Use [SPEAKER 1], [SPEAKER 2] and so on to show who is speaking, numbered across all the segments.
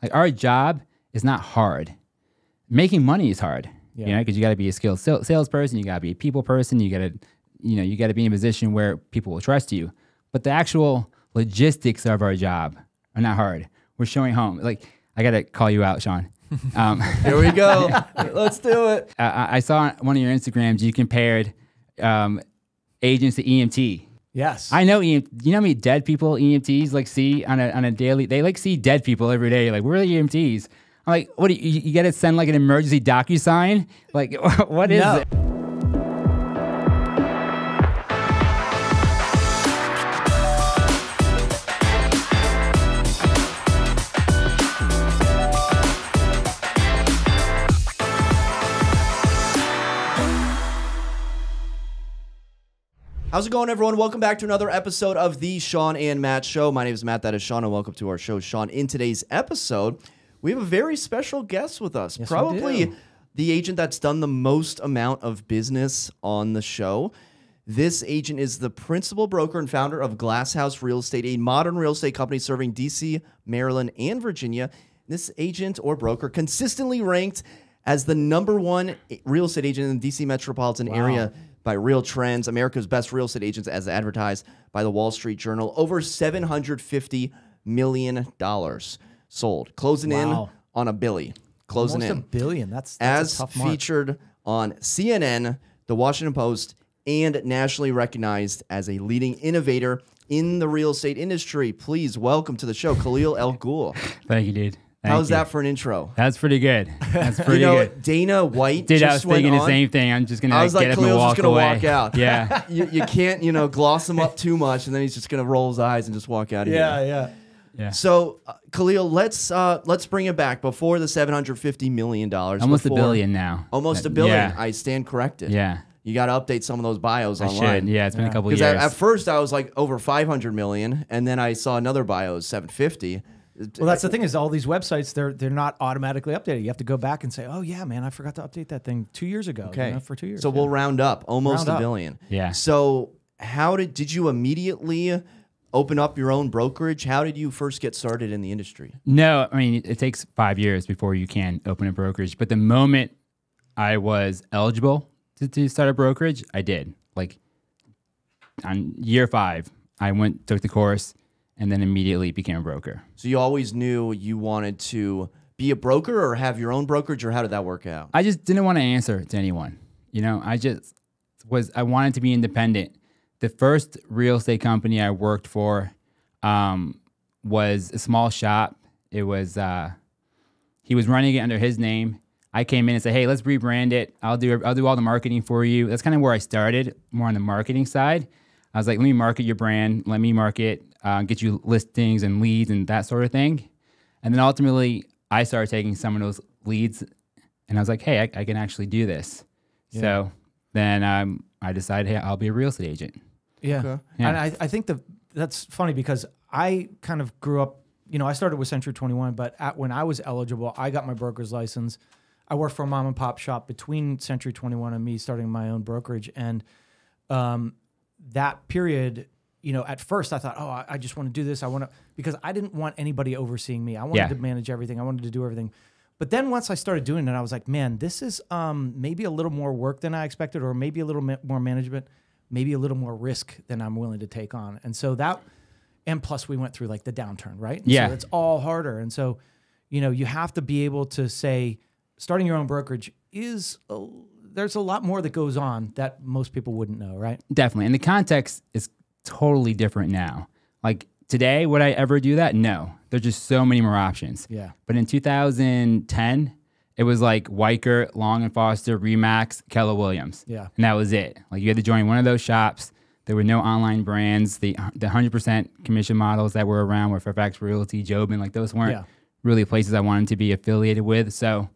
[SPEAKER 1] Like our job is not hard. Making money is hard, you know, because you got to be a skilled salesperson. You got to be a people person. You got to, you know, you got to be in a position where people will trust you. But the actual logistics of our job are not hard. We're showing home. Like, I got to call you out, Shawn.
[SPEAKER 2] Here we go. Let's do it.
[SPEAKER 1] I saw on one of your Instagrams, you compared agents to EMT.
[SPEAKER 3] Yes.
[SPEAKER 1] I know you know how many dead people EMTs like see on a daily, they like see dead people every day. Like, where are the EMTs? I'm like, what do you got to send like an emergency DocuSign? Like, what is it?
[SPEAKER 2] How's it going, everyone? Welcome back to another episode of the Shawn and Matt Show. My name is Matt, that is Shawn, and welcome to our show, Shawn. In today's episode, we have a very special guest with us.
[SPEAKER 3] Yes,
[SPEAKER 2] probably the agent that's done the most amount of business on the show. This agent is the principal broker and founder of Glass House Real Estate, a modern real estate company serving DC, Maryland, and Virginia. This agent or broker consistently ranked as the #1 real estate agent in the DC metropolitan area by Real Trends, America's Best Real Estate Agents as advertised by the Wall Street Journal. Over $750 million sold. Closing in on a billy. Closing
[SPEAKER 3] Almost
[SPEAKER 2] in.
[SPEAKER 3] $1 billion. That's
[SPEAKER 2] as
[SPEAKER 3] a tough mark.
[SPEAKER 2] featured on CNN, The Washington Post, and nationally recognized as a leading innovator in the real estate industry. Please welcome to the show, Khalil El-Ghoul.
[SPEAKER 1] Thank you, dude.
[SPEAKER 2] How's that for an intro?
[SPEAKER 1] That's pretty good. That's pretty good.
[SPEAKER 2] Dana White
[SPEAKER 1] Dude,
[SPEAKER 2] just
[SPEAKER 1] I was
[SPEAKER 2] went
[SPEAKER 1] thinking
[SPEAKER 2] on.
[SPEAKER 1] the same thing. I'm just going to
[SPEAKER 2] I was
[SPEAKER 1] get
[SPEAKER 2] like,
[SPEAKER 1] up and
[SPEAKER 2] Khalil's
[SPEAKER 1] walk
[SPEAKER 2] just going to
[SPEAKER 1] away.
[SPEAKER 2] walk out.
[SPEAKER 1] Yeah.
[SPEAKER 2] You can't, gloss him up too much, and then he's just going to roll his eyes and just walk out of here.
[SPEAKER 3] Yeah.
[SPEAKER 2] So, Khalil, let's bring it back before the $750 million.
[SPEAKER 1] Almost $1 billion now.
[SPEAKER 2] Almost $1 billion.
[SPEAKER 1] Yeah.
[SPEAKER 2] I stand corrected.
[SPEAKER 1] Yeah.
[SPEAKER 2] You got to update some of those bios
[SPEAKER 1] I
[SPEAKER 2] online.
[SPEAKER 1] should. Yeah, it's been a couple years.
[SPEAKER 2] Because at first I was like over 500 million, and then I saw another bio 750.
[SPEAKER 3] Well, that's the thing is all these websites, they're not automatically updated. You have to go back and say, oh, yeah, man, I forgot to update that thing 2 years ago.
[SPEAKER 2] Okay.
[SPEAKER 3] For 2 years.
[SPEAKER 2] So we'll round up almost $1 billion.
[SPEAKER 1] Yeah.
[SPEAKER 2] So how did you immediately open up your own brokerage? How did you first get started in the industry?
[SPEAKER 1] No, I mean, it takes 5 years before you can open a brokerage. But the moment I was eligible to start a brokerage, I did. Like on year 5, I took the course, and then immediately became a broker.
[SPEAKER 2] So you always knew you wanted to be a broker or have your own brokerage, or how did that work out?
[SPEAKER 1] I just didn't want to answer to anyone. I wanted to be independent. The first real estate company I worked for was a small shop. It was, he was running it under his name. I came in and said, hey, let's rebrand it. I'll do all the marketing for you. That's kind of where I started, more on the marketing side. I was like, let me market your brand. Let me market, get you listings and leads and that sort of thing. And then ultimately, I started taking some of those leads, and I was like, hey, I can actually do this. Yeah. So then I decided, hey, I'll be a real estate agent.
[SPEAKER 3] Yeah.
[SPEAKER 2] Okay.
[SPEAKER 3] And I think that's funny because I kind of grew up, I started with Century 21, but when I was eligible, I got my broker's license. I worked for a mom and pop shop between Century 21 and me starting my own brokerage. And that period, at first I thought, oh, I just want to do this. Because I didn't want anybody overseeing me. I wanted to manage everything. I wanted to do everything. But then once I started doing it, I was like, man, this is maybe a little more work than I expected, or maybe a little more management, maybe a little more risk than I'm willing to take on. And so and plus we went through like the downturn, right?
[SPEAKER 1] Yeah.
[SPEAKER 3] So it's all harder. And so, you have to be able to say, starting your own brokerage there's a lot more that goes on that most people wouldn't know, right?
[SPEAKER 1] Definitely. And the context is totally different now. Like today, would I ever do that? No. There's just so many more options.
[SPEAKER 3] Yeah.
[SPEAKER 1] But in 2010, it was like Weicker, Long & Foster, Remax, Keller Williams.
[SPEAKER 3] Yeah.
[SPEAKER 1] And that was it. Like you had to join one of those shops. There were no online brands. The 100% commission models that were around were Fairfax Realty, Jobin. Like those weren't really places I wanted to be affiliated with. So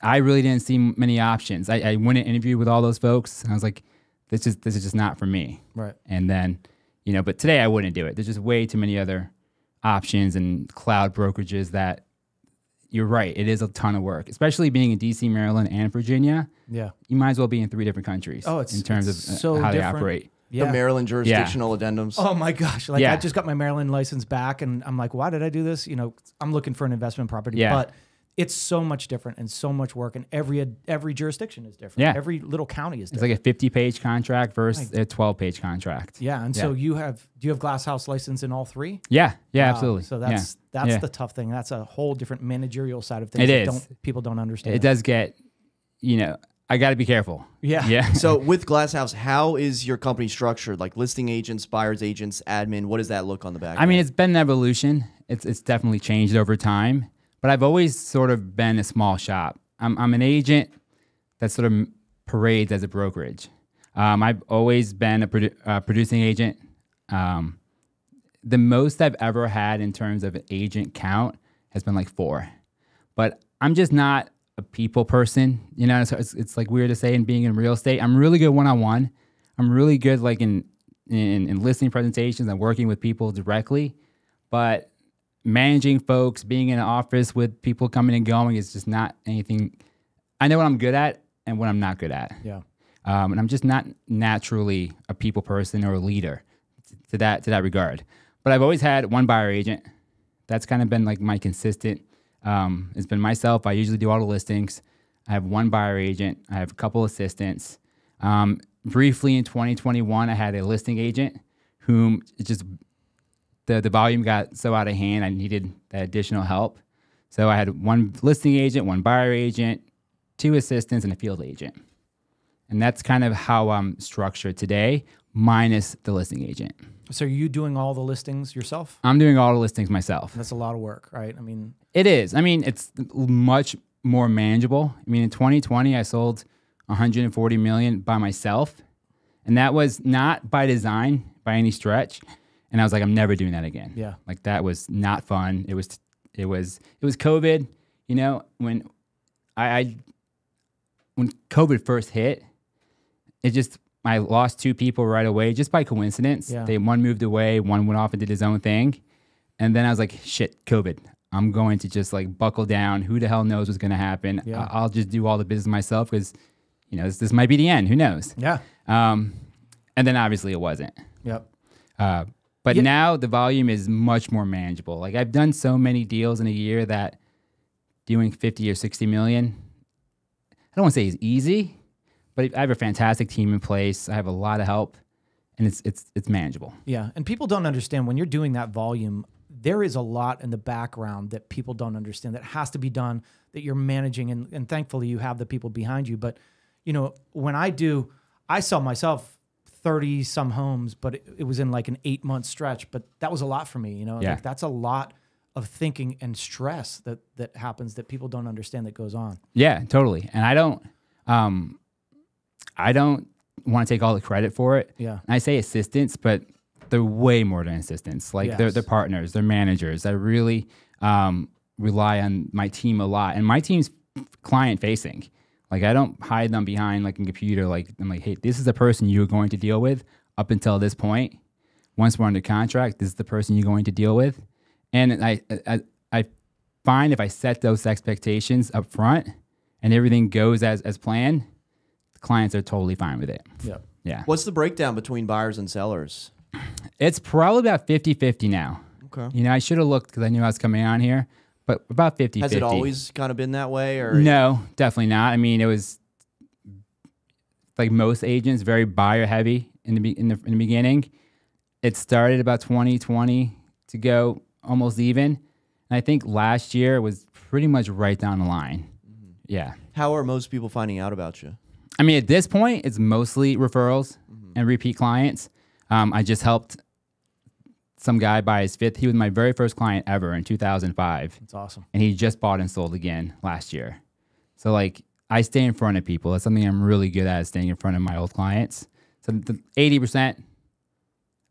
[SPEAKER 1] I really didn't see many options. I went and interviewed with all those folks, and I was like, this is just not for me.
[SPEAKER 3] Right.
[SPEAKER 1] And then, but today I wouldn't do it. There's just way too many other options and cloud brokerages that you're right. It is a ton of work, especially being in DC, Maryland, and Virginia.
[SPEAKER 3] Yeah.
[SPEAKER 1] You might as well be in 3 different countries in terms of
[SPEAKER 3] so
[SPEAKER 1] how they
[SPEAKER 3] different.
[SPEAKER 1] operate.
[SPEAKER 3] Yeah.
[SPEAKER 2] The Maryland jurisdictional addendums.
[SPEAKER 3] Oh my gosh. Like I just got my Maryland license back and I'm like, why did I do this? You know, I'm looking for an investment property, but it's so much different and so much work, and every jurisdiction is different.
[SPEAKER 1] Yeah.
[SPEAKER 3] Every little county is different.
[SPEAKER 1] It's like a 50-page contract versus a 12-page contract.
[SPEAKER 3] Yeah. And so do you have Glass House license in all three?
[SPEAKER 1] Yeah. Yeah,
[SPEAKER 3] Wow.
[SPEAKER 1] absolutely.
[SPEAKER 3] So that's the tough thing. That's a whole different managerial side of things.
[SPEAKER 1] It
[SPEAKER 3] that
[SPEAKER 1] is.
[SPEAKER 3] People don't understand.
[SPEAKER 1] It does get, I got to be careful.
[SPEAKER 3] Yeah.
[SPEAKER 1] Yeah.
[SPEAKER 2] So with Glass House, how is your company structured? Like listing agents, buyers agents, admin, what does that look on the back?
[SPEAKER 1] I mean, it's been an evolution. It's definitely changed over time, but I've always sort of been a small shop. I'm an agent that sort of parades as a brokerage. I've always been a producing agent. The most I've ever had in terms of an agent count has been like 4, but I'm just not a people person. It's like weird to say in being in real estate. I'm really good one-on-one. I'm really good like in listening presentations and working with people directly, but managing folks, being in an office with people coming and going is just not anything. I know what I'm good at and what I'm not good at.
[SPEAKER 3] Yeah.
[SPEAKER 1] And I'm just not naturally a people person or a leader to that regard. But I've always had one buyer agent. That's kind of been like my consistent. It's been myself. I usually do all the listings. I have one buyer agent. I have a couple assistants. Briefly in 2021, I had a listing agent whom it just the volume got so out of hand. I needed that additional help. So I had one listing agent, one buyer agent, 2 assistants, and a field agent. And that's kind of how I'm structured today, minus the listing agent.
[SPEAKER 3] So are you doing all the listings yourself?
[SPEAKER 1] I'm doing all the listings myself.
[SPEAKER 3] That's a lot of work, right? I mean,
[SPEAKER 1] it is. I mean, it's much more manageable. I mean, in 2020, I sold 140 million by myself, and that was not by design by any stretch. And I was like, I'm never doing that again.
[SPEAKER 3] Yeah.
[SPEAKER 1] Like that was not fun. It was COVID. When when COVID first hit, I lost 2 people right away just by coincidence.
[SPEAKER 3] Yeah.
[SPEAKER 1] One moved away, one went off and did his own thing. And then I was like, shit, COVID. I'm going to just like buckle down. Who the hell knows what's going to happen?
[SPEAKER 3] Yeah.
[SPEAKER 1] I'll just do all the business myself because, this might be the end. Who knows?
[SPEAKER 3] Yeah.
[SPEAKER 1] And then obviously it wasn't.
[SPEAKER 3] Yep.
[SPEAKER 1] But now the volume is much more manageable. Like I've done so many deals in a year that doing 50 or 60 million, I don't want to say is easy, but I have a fantastic team in place. I have a lot of help, and it's manageable.
[SPEAKER 3] Yeah, and people don't understand when you're doing that volume, there is a lot in the background that people don't understand that has to be done, that you're managing, and thankfully you have the people behind you. But, when I sell myself 30 some homes, but it was in like an 8-month stretch, but that was a lot for me,
[SPEAKER 1] Yeah.
[SPEAKER 3] Like that's a lot of thinking and stress that happens that people don't understand that goes on.
[SPEAKER 1] Yeah, totally. And I don't want to take all the credit for it.
[SPEAKER 3] Yeah.
[SPEAKER 1] And I say assistants, but they're way more than assistants. Like
[SPEAKER 3] Yes.
[SPEAKER 1] they're partners, they're managers. I really rely on my team a lot, and my team's client facing. Like I don't hide them behind like a computer. Like I'm like, hey, this is the person you're going to deal with up until this point. Once we're under contract, this is the person you're going to deal with. And I find if I set those expectations up front and everything goes as planned, the clients are totally fine with it.
[SPEAKER 3] Yeah.
[SPEAKER 1] Yeah.
[SPEAKER 2] What's the breakdown between buyers and sellers?
[SPEAKER 1] It's probably about 50-50 now.
[SPEAKER 2] Okay.
[SPEAKER 1] I should have looked because I knew I was coming on here, but about 50-50.
[SPEAKER 2] Has it always kind of been that way? Or
[SPEAKER 1] No, definitely not. I mean, it was like most agents, very buyer heavy in the beginning. It started about 2020 to go almost even. And I think last year was pretty much right down the line. Mm-hmm. Yeah.
[SPEAKER 2] How are most people finding out about you?
[SPEAKER 1] I mean, at this point, it's mostly referrals and repeat clients. I just helped some guy buy his 5th. He was my very first client ever in 2005.
[SPEAKER 3] That's awesome.
[SPEAKER 1] And he just bought and sold again last year. So like I stay in front of people. That's something I'm really good at, is staying in front of my old clients. So the 80%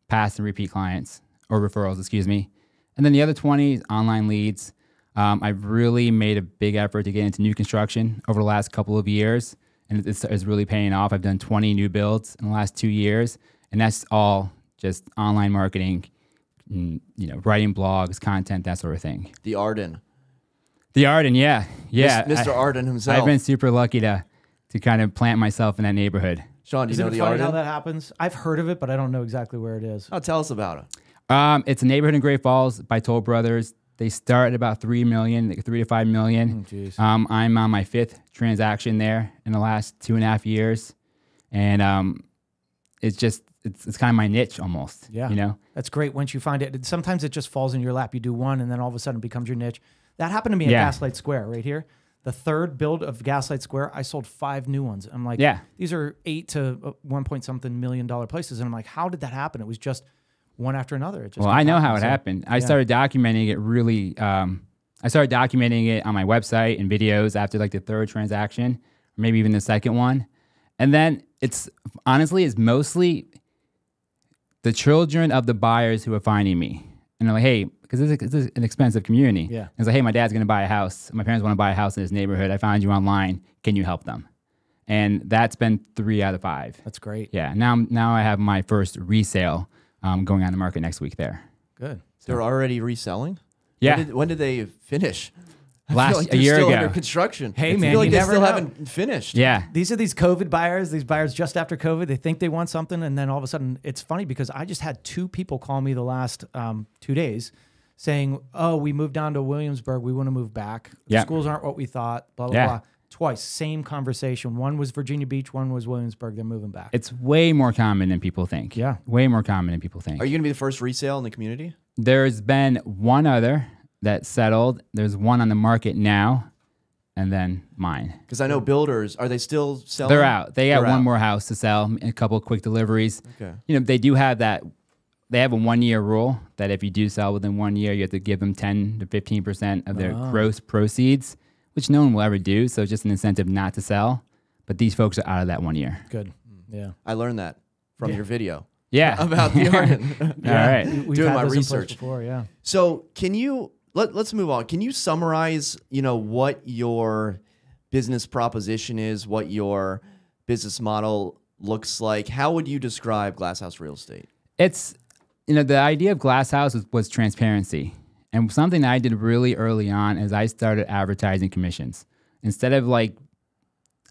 [SPEAKER 1] past and repeat clients or referrals, excuse me. And then the other 20 is online leads. I've really made a big effort to get into new construction over the last couple of years, and it's really paying off. I've done 20 new builds in the last 2 years, and that's all just online marketing, writing blogs, content, that sort of thing.
[SPEAKER 2] The Arden.
[SPEAKER 1] The Arden, yeah.
[SPEAKER 2] Mr. Arden himself.
[SPEAKER 1] I've been super lucky to kind of plant myself in that neighborhood.
[SPEAKER 2] Shawn, do you
[SPEAKER 3] Isn't
[SPEAKER 2] know
[SPEAKER 3] it
[SPEAKER 2] the
[SPEAKER 3] funny
[SPEAKER 2] Arden?
[SPEAKER 3] how that happens? I've heard of it, but I don't know exactly where it is.
[SPEAKER 2] Oh, tell us about it.
[SPEAKER 1] It's a neighborhood in Great Falls by Toll Brothers. They start at about 3 million, like 3 to 5 million.
[SPEAKER 3] Jeez.
[SPEAKER 1] I'm on my 5th transaction there in the last 2.5 years, and it's just it's kind of my niche almost.
[SPEAKER 3] Yeah,
[SPEAKER 1] you know,
[SPEAKER 3] that's great once you find it. Sometimes it just falls in your lap. You do one, and then all of a sudden it becomes your niche. That happened to me at
[SPEAKER 1] Yeah.
[SPEAKER 3] Gaslight Square right here. The third build of Gaslight Square, I sold 5 new ones. I'm like,
[SPEAKER 1] Yeah.
[SPEAKER 3] these are 8 to 1 point something million dollar places, and I'm like, how did that happen? It was just one after another. It just
[SPEAKER 1] well, I know how it
[SPEAKER 3] So,
[SPEAKER 1] happened. I started documenting it really. I started documenting it on my website and videos after like the 3rd transaction, or maybe even the 2nd one, and then it's mostly the children of the buyers who are finding me, and they're like, hey. Because it's an expensive community.
[SPEAKER 3] Yeah.
[SPEAKER 1] It's like, hey, my dad's going to buy a house. My parents want to buy a house in this neighborhood. I found you online. Can you help them? And that's been 3 out of 5.
[SPEAKER 3] That's great.
[SPEAKER 1] Yeah. Now I have my first resale going on the market next week there.
[SPEAKER 3] Good.
[SPEAKER 2] They're already reselling?
[SPEAKER 1] Yeah.
[SPEAKER 2] When did they finish? I feel
[SPEAKER 1] Last
[SPEAKER 2] like
[SPEAKER 1] a
[SPEAKER 2] they're
[SPEAKER 1] year
[SPEAKER 2] still
[SPEAKER 1] ago.
[SPEAKER 2] under construction.
[SPEAKER 3] Hey,
[SPEAKER 2] I
[SPEAKER 3] man,
[SPEAKER 2] feel like
[SPEAKER 3] you
[SPEAKER 2] they
[SPEAKER 3] never
[SPEAKER 2] still
[SPEAKER 3] know.
[SPEAKER 2] haven't finished.
[SPEAKER 1] Yeah.
[SPEAKER 3] These are these COVID buyers, these buyers just after COVID. They think they want something, and then all of a sudden, it's funny because I just had 2 people call me the last 2 days saying, oh, we moved down to Williamsburg. We want to move back. The
[SPEAKER 1] Yeah.
[SPEAKER 3] schools aren't what we thought, blah, blah,
[SPEAKER 1] Yeah.
[SPEAKER 3] blah. Twice, same conversation. One was Virginia Beach, one was Williamsburg. They're moving back.
[SPEAKER 1] It's way more common than people think.
[SPEAKER 3] Yeah.
[SPEAKER 1] Way more common than people think.
[SPEAKER 2] Are you going to be the first resale in the community?
[SPEAKER 1] There's been one other that settled. There's one on the market now, and then mine.
[SPEAKER 2] Because I know builders, are they still selling?
[SPEAKER 1] They're out. They got
[SPEAKER 2] They're
[SPEAKER 1] one
[SPEAKER 2] out.
[SPEAKER 1] more house to sell, a couple of quick deliveries.
[SPEAKER 2] Okay.
[SPEAKER 1] You know, they do have that. They have a 1-year rule that if you do sell within 1 year, you have to give them 10 to 15% of their gross proceeds, which no one will ever do. So it's just an incentive not to sell. But these folks are out of that 1 year.
[SPEAKER 3] Good. Yeah.
[SPEAKER 2] I learned that from your video
[SPEAKER 1] Yeah.
[SPEAKER 2] about the Arden.
[SPEAKER 1] All right.
[SPEAKER 3] We've
[SPEAKER 2] Doing
[SPEAKER 3] had
[SPEAKER 2] my
[SPEAKER 3] those in place
[SPEAKER 2] research.
[SPEAKER 3] before, yeah.
[SPEAKER 2] So can you, let's move on. Can you summarize, what your business proposition is, what your business model looks like? How would you describe Glass House Real Estate?
[SPEAKER 1] It's, the idea of Glass House was transparency. And something that I did really early on is I started advertising commissions. Instead of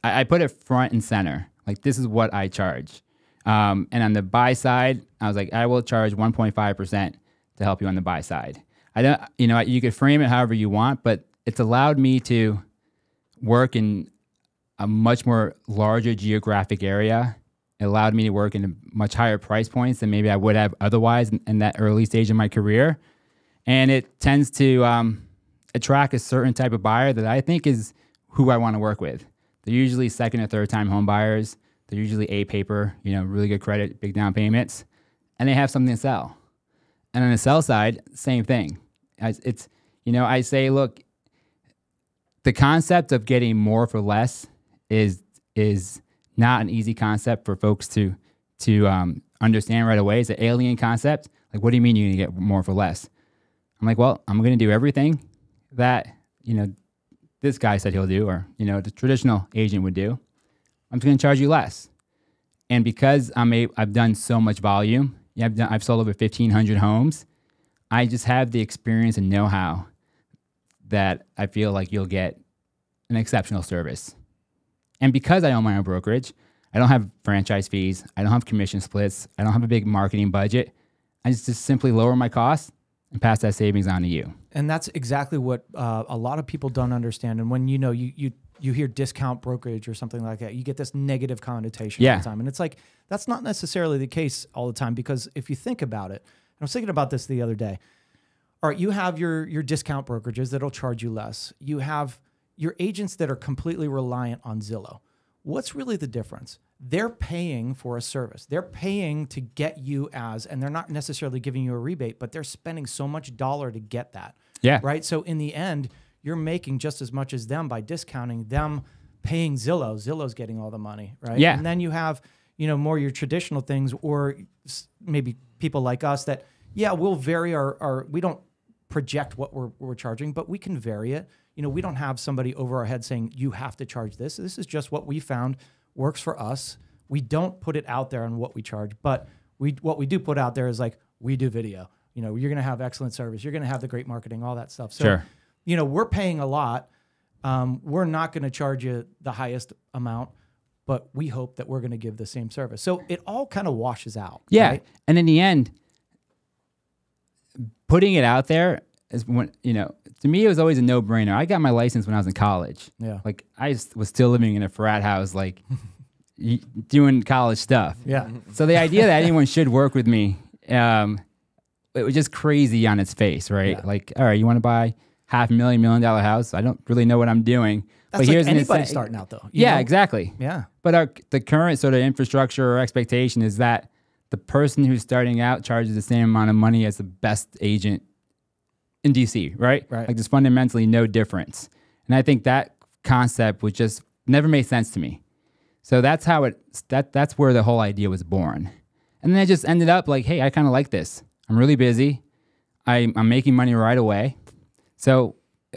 [SPEAKER 1] I put it front and center. Like, this is what I charge. And on the buy side, I was like, I will charge 1.5% to help you on the buy side. I don't, you could frame it however you want, but it's allowed me to work in a much more larger geographic area. It allowed me to work in much higher price points than maybe I would have otherwise in that early stage of my career. And it tends to attract a certain type of buyer that I think is who I want to work with. They're usually 2nd or 3rd time home buyers. They're usually A paper, really good credit, big down payments, and they have something to sell. And on the sell side, same thing. I say, look, the concept of getting more for less is not an easy concept for folks to understand right away. It's an alien concept. Like, what do you mean you're going to get more for less? I'm like, well, I'm going to do everything that, this guy said he'll do, or, the traditional agent would do. I'm just going to charge you less. And because I've done so much volume, I've sold over 1,500 homes, I just have the experience and know-how that I feel like you'll get an exceptional service. And because I own my own brokerage, I don't have franchise fees. I don't have commission splits. I don't have a big marketing budget. I just simply lower my costs and pass that savings on to you.
[SPEAKER 3] And that's exactly what a lot of people don't understand. And when you hear discount brokerage or something like that, you get this negative connotation all the time. And it's like, that's not necessarily the case all the time, because if you think about it, and I was thinking about this the other day. All right, you have your discount brokerages that'll charge you less. You have your agents that are completely reliant on Zillow. What's really the difference? They're paying for a service. They're paying to get you and they're not necessarily giving you a rebate, but they're spending so much dollar to get that.
[SPEAKER 1] Yeah.
[SPEAKER 3] Right? So in the end, you're making just as much as them by discounting them, paying Zillow. Zillow's getting all the money, right?
[SPEAKER 1] Yeah.
[SPEAKER 3] And then you have, more your traditional things, or maybe people like us that, we'll vary we don't project what we're charging, but we can vary it. We don't have somebody over our head saying, you have to charge this. This is just what we found works for us. We don't put it out there on what we charge, but what we do put out there is like, we do video. You're going to have excellent service. You're going to have the great marketing, all that stuff. So,
[SPEAKER 1] Sure.
[SPEAKER 3] We're paying a lot. We're not going to charge you the highest amount, but we hope that we're going to give the same service. So it all kind of washes out.
[SPEAKER 1] Yeah.
[SPEAKER 3] Right?
[SPEAKER 1] And in the end, putting it out there is when, to me, it was always a no-brainer. I got my license when I was in college.
[SPEAKER 3] Yeah.
[SPEAKER 1] Like, I was still living in a frat house, like, doing college stuff.
[SPEAKER 3] Yeah.
[SPEAKER 1] So the idea that anyone should work with me, it was just crazy on its face, right?
[SPEAKER 3] Yeah.
[SPEAKER 1] Like, all right, you want to buy $500,000, $1 million house? I don't really know what I'm doing.
[SPEAKER 3] That's
[SPEAKER 1] but
[SPEAKER 3] like
[SPEAKER 1] here's
[SPEAKER 3] anybody starting out, though. You
[SPEAKER 1] Yeah,
[SPEAKER 3] know?
[SPEAKER 1] exactly.
[SPEAKER 3] Yeah.
[SPEAKER 1] But the current sort of infrastructure or expectation is that the person who's starting out charges the same amount of money as the best agent in DC, right?
[SPEAKER 3] Right.
[SPEAKER 1] Like, there's fundamentally no difference. And I think that concept would just never made sense to me. So that's how that's where the whole idea was born. And then I just ended up like, hey, I kind of like this. I'm really busy. I'm making money right away. So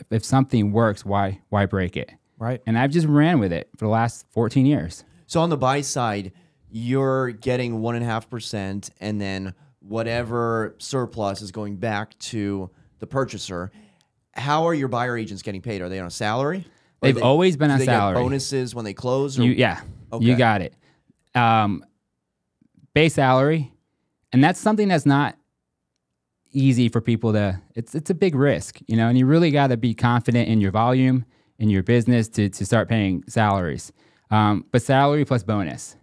[SPEAKER 1] if something works, why break it?
[SPEAKER 3] Right.
[SPEAKER 1] And I've just ran with it for the last 14 years.
[SPEAKER 2] So on the buy side, you're getting 1.5%, and then whatever surplus is going back to the purchaser. How are your buyer agents getting paid? Are they on a salary?
[SPEAKER 1] They've always been on
[SPEAKER 2] do they
[SPEAKER 1] salary.
[SPEAKER 2] Get bonuses when they close? Or?
[SPEAKER 1] Yeah,
[SPEAKER 2] Okay.
[SPEAKER 1] you got it. Base salary, and that's something that's not easy for people to. It's a big risk, and you really got to be confident in your volume, in your business to start paying salaries. But salary plus bonus.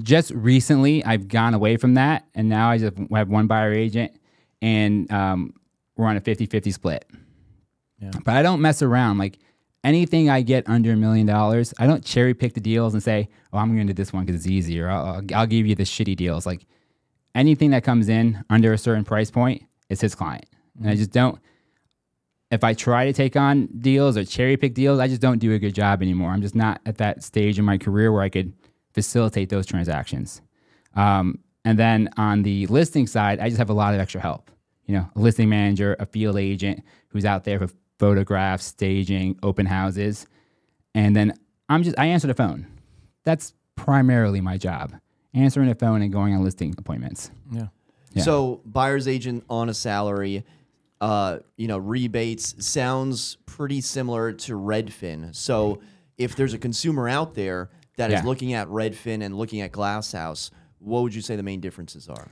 [SPEAKER 1] Just recently, I've gone away from that, and now I just have one buyer agent, and we're on a 50-50 split.
[SPEAKER 3] Yeah.
[SPEAKER 1] But I don't mess around. Like, anything I get under $1 million, I don't cherry pick the deals and say, "Oh, I'm going to do this one because it's easier." I'll give you the shitty deals. Like, anything that comes in under a certain price point is his client, and I just don't. If I try to take on deals or cherry pick deals, I just don't do a good job anymore. I'm just not at that stage in my career where I could facilitate those transactions. And then on the listing side, I just have a lot of extra help. A listing manager, a field agent who's out there for photographs, staging, open houses. And then I answer the phone. That's primarily my job. Answering the phone and going on listing appointments.
[SPEAKER 3] Yeah.
[SPEAKER 1] Yeah.
[SPEAKER 2] So buyer's agent on a salary, rebates sounds pretty similar to Redfin. So if there's a consumer out there that is looking at Redfin and looking at Glass House, what would you say the main differences are?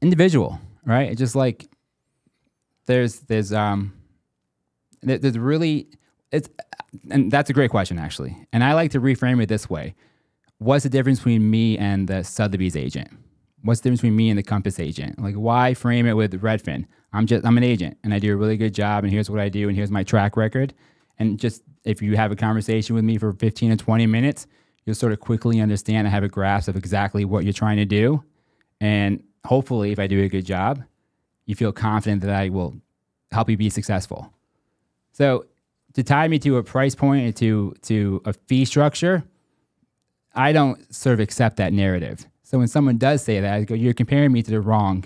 [SPEAKER 1] Individual, right? It's just like there's really, and that's a great question, actually. And I like to reframe it this way. What's the difference between me and the Sotheby's agent? What's the difference between me and the Compass agent? Like, why frame it with Redfin? I'm an agent, and I do a really good job, and here's what I do, and here's my track record. And just if you have a conversation with me for 15 or 20 minutes, you'll sort of quickly understand and have a grasp of exactly what you're trying to do. And hopefully, if I do a good job, you feel confident that I will help you be successful. So to tie me to a price point and to a fee structure, I don't sort of accept that narrative. So when someone does say that, I go, you're comparing me to the wrong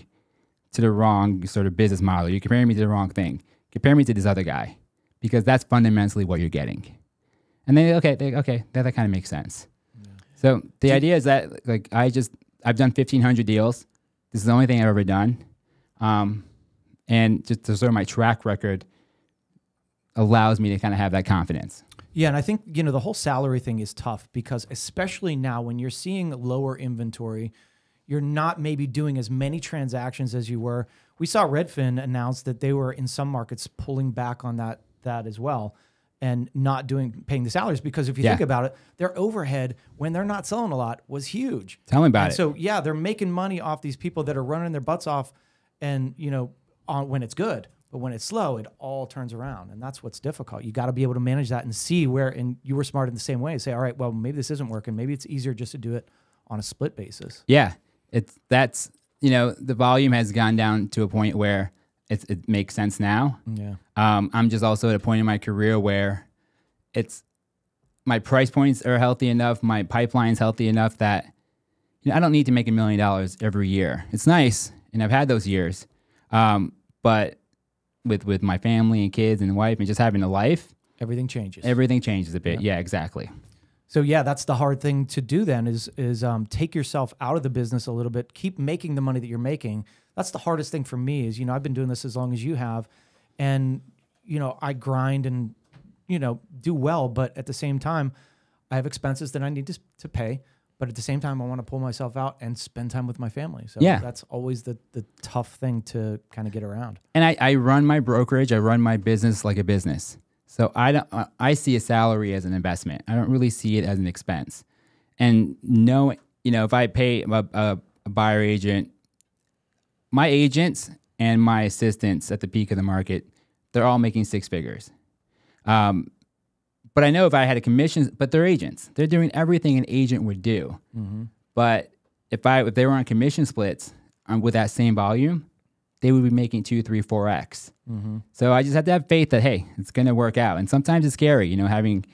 [SPEAKER 1] sort of business model. You're comparing me to the wrong thing. Compare me to this other guy, because that's fundamentally what you're getting. And then, okay, that kind of makes sense. Yeah. So the idea is that, like, I've done 1,500 deals. This is the only thing I've ever done. And just to sort of my track record allows me to kind of have that confidence.
[SPEAKER 3] Yeah, and I think, the whole salary thing is tough because especially now when you're seeing lower inventory, you're not maybe doing as many transactions as you were. We saw Redfin announce that they were in some markets pulling back on that as well and not paying the salaries, because if you think about it, their overhead when they're not selling a lot was huge.
[SPEAKER 1] Tell me about it.
[SPEAKER 3] So yeah, they're making money off these people that are running their butts off, and when it's good. But when it's slow, it all turns around, and that's what's difficult. You got to be able to manage that and see where. And you were smart in the same way. Say, all right, well, maybe this isn't working. Maybe it's easier just to do it on a split basis.
[SPEAKER 1] Yeah, the volume has gone down to a point where it makes sense now.
[SPEAKER 3] Yeah.
[SPEAKER 1] I'm just also at a point in my career where my price points are healthy enough, my pipeline's healthy enough that I don't need to make $1 million every year. It's nice, and I've had those years, but with my family and kids and wife and just having a life,
[SPEAKER 3] everything changes.
[SPEAKER 1] Everything changes a bit. Yeah, exactly.
[SPEAKER 3] So yeah, that's the hard thing to do then is take yourself out of the business a little bit, keep making the money that you're making. That's the hardest thing for me is, I've been doing this as long as you have, and, I grind and, do well, but at the same time, I have expenses that I need to pay, but at the same time, I want to pull myself out and spend time with my family. So that's always the tough thing to kind of get around.
[SPEAKER 1] And I run my brokerage, I run my business like a business. So I see a salary as an investment. I don't really see it as an expense. And if I pay a buyer agent, my agents and my assistants at the peak of the market, they're all making six figures. But I know if I had a commission, but they're agents. They're doing everything an agent would do. Mm-hmm. But if they were on commission splits with that same volume, they would be making 2, 3, 4x. Mm-hmm. So I just have to have faith that, hey, it's going to work out. And sometimes it's scary, having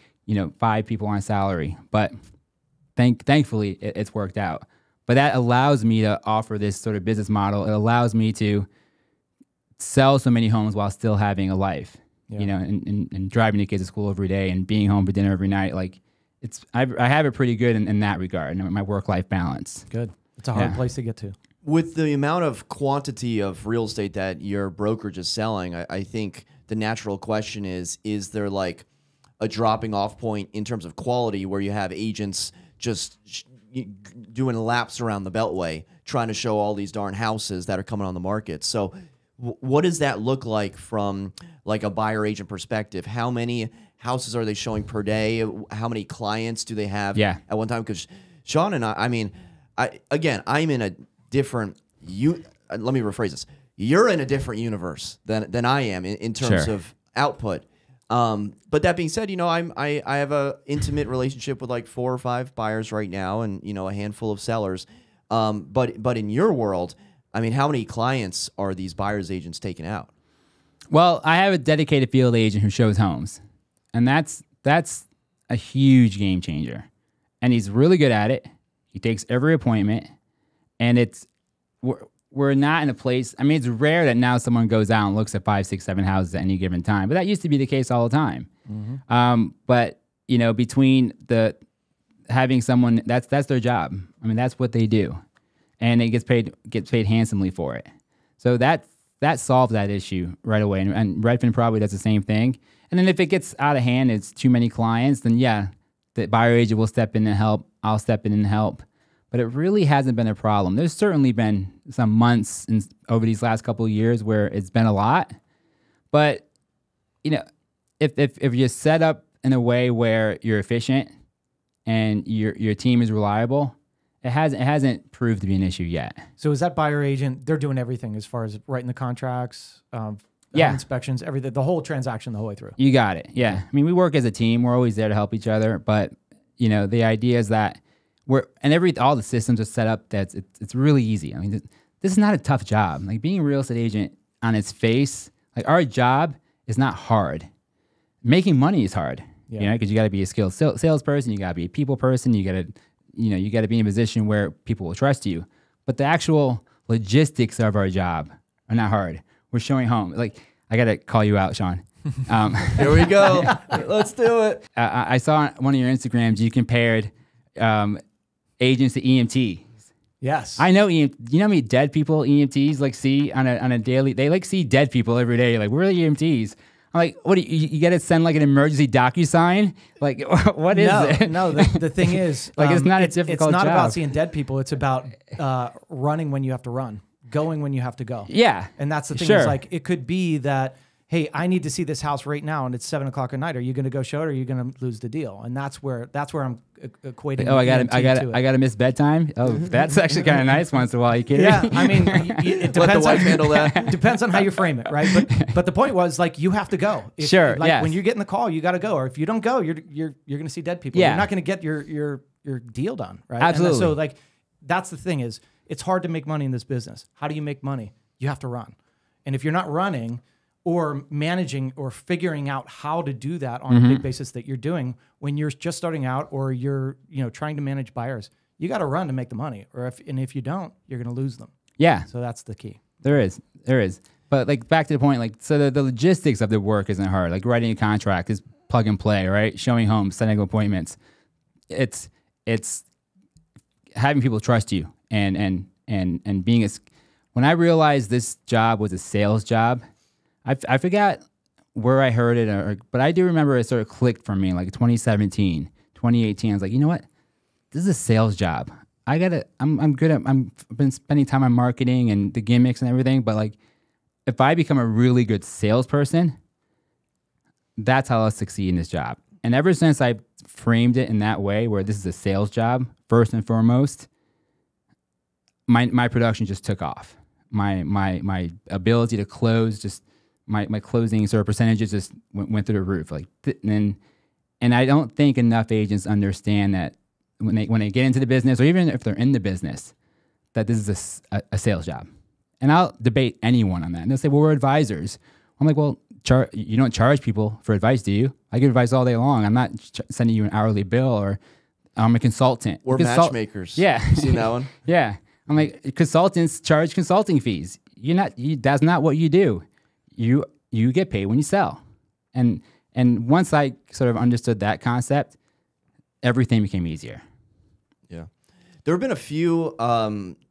[SPEAKER 1] 5 people on salary. But thankfully, it's worked out. But that allows me to offer this sort of business model. It allows me to sell so many homes while still having a life. And driving the kids to school every day and being home for dinner every night. Like I have it pretty good in that regard, my work-life balance.
[SPEAKER 3] Good. It's a hard place to get to.
[SPEAKER 2] With the amount of quantity of real estate that your brokerage is selling, I think the natural question is there like a dropping off point in terms of quality where you have agents just doing laps around the Beltway trying to show all these darn houses that are coming on the market? So what does that look like from like a buyer agent perspective? How many houses are they showing per day? How many clients do they have at one time? Because Shawn and I'm in a different let me rephrase this. You're in a different universe than I am in terms of output. But that being said, I have a intimate relationship with like 4 or 5 buyers right now, and a handful of sellers. But in your world, I mean, how many clients are these buyers agents taking out?
[SPEAKER 1] Well, I have a dedicated field agent who shows homes, and that's a huge game changer. And he's really good at it. He takes every appointment, and we're not in a place. I mean, it's rare that now someone goes out and looks at 5, 6, 7 houses at any given time, but that used to be the case all the time. Mm-hmm. But between having someone that's their job. I mean, that's what they do. And it gets paid handsomely for it. So that solves that issue right away. And Redfin probably does the same thing. And then if it gets out of hand, it's too many clients, then the buyer agent will step in and help. I'll step in and help. But it really hasn't been a problem. There's certainly been some months over these last couple of years where it's been a lot. But if you're set up in a way where you're efficient and your team is reliable, it hasn't proved to be an issue yet.
[SPEAKER 3] So is that buyer agent, they're doing everything as far as writing the contracts, home inspections, everything, the whole transaction the whole way through?
[SPEAKER 1] You got it, yeah. I mean, we work as a team. We're always there to help each other. But, the idea is that all the systems are set up that it's really easy. I mean, this is not a tough job. Like being a real estate agent on its face, like our job is not hard. Making money is hard, because you got to be a skilled salesperson. You got to be a people person. You got to be in a position where people will trust you. But the actual logistics of our job are not hard. We're showing home. Like, I got to call you out, Shawn.
[SPEAKER 2] Here we go. Let's do it.
[SPEAKER 1] I saw on one of your Instagrams you compared agents to EMTs.
[SPEAKER 3] Yes.
[SPEAKER 1] I know you know how many dead people EMTs like see on a daily? They like see dead people every day. Like, where are the EMTs? I'm like, what do you got to send like an emergency DocuSign? Like, what is it?
[SPEAKER 3] No, the thing is,
[SPEAKER 1] like, it's not a difficult
[SPEAKER 3] job. It's not
[SPEAKER 1] job.
[SPEAKER 3] about seeing dead people. It's about running when you have to run, going when you have to go.
[SPEAKER 1] Yeah.
[SPEAKER 3] And that's the thing.
[SPEAKER 1] Sure.
[SPEAKER 3] It's like, it could be that, hey, I need to see this house right now, and it's 7:00 at night. Are you going to go show it, or are you going to lose the deal? And that's where I'm equating.
[SPEAKER 1] Oh, I got to miss bedtime. Oh, that's actually kind of nice once in a while. You kidding?
[SPEAKER 3] Yeah, I mean, it depends.
[SPEAKER 2] Let the wife handle that.
[SPEAKER 3] Depends on how you frame it, right? But the point was, like, you have to go.
[SPEAKER 1] Sure.
[SPEAKER 3] Like, when you're getting the call, you got to go. Or if you don't go, you're going to see dead people.
[SPEAKER 1] Yeah.
[SPEAKER 3] You're not going to get your deal done, right?
[SPEAKER 1] Absolutely.
[SPEAKER 3] And so, like, that's the thing is, it's hard to make money in this business. How do you make money? You have to run. And if you're not running or managing or figuring out how to do that on a big basis that you're doing when you're just starting out, or you're trying to manage buyers, you got to run to make the money. Or if you don't, you're going to lose them.
[SPEAKER 1] Yeah.
[SPEAKER 3] So that's the key.
[SPEAKER 1] There is. But like, back to the point, like, so the logistics of the work isn't hard. Like, writing a contract is plug and play, right? Showing homes, setting appointments. It's having people trust you and being when I realized this job was a sales job, I forgot where I heard it, but I do remember it sort of clicked for me, like 2017, 2018. I was like, you know what? This is a sales job. I'm good at, I've been spending time on marketing and the gimmicks and everything, but like, if I become a really good salesperson, that's how I'll succeed in this job. And ever since I framed it in that way, where this is a sales job, first and foremost, my production just took off. My ability to close, just my closing sort of percentages just went through the roof. Like, and I don't think enough agents understand that when they get into the business, or even if they're in the business, that this is a sales job. And I'll debate anyone on that. And they'll say, well, we're advisors. I'm like, well, you don't charge people for advice, do you? I give advice all day long. I'm not sending you an hourly bill, or I'm a consultant.
[SPEAKER 2] We're matchmakers.
[SPEAKER 1] Yeah.
[SPEAKER 2] You seen that one?
[SPEAKER 1] Yeah. I'm like, consultants charge consulting fees. That's not what you do. You get paid when you sell. And once I sort of understood that concept, everything became easier.
[SPEAKER 2] Yeah. There have been a few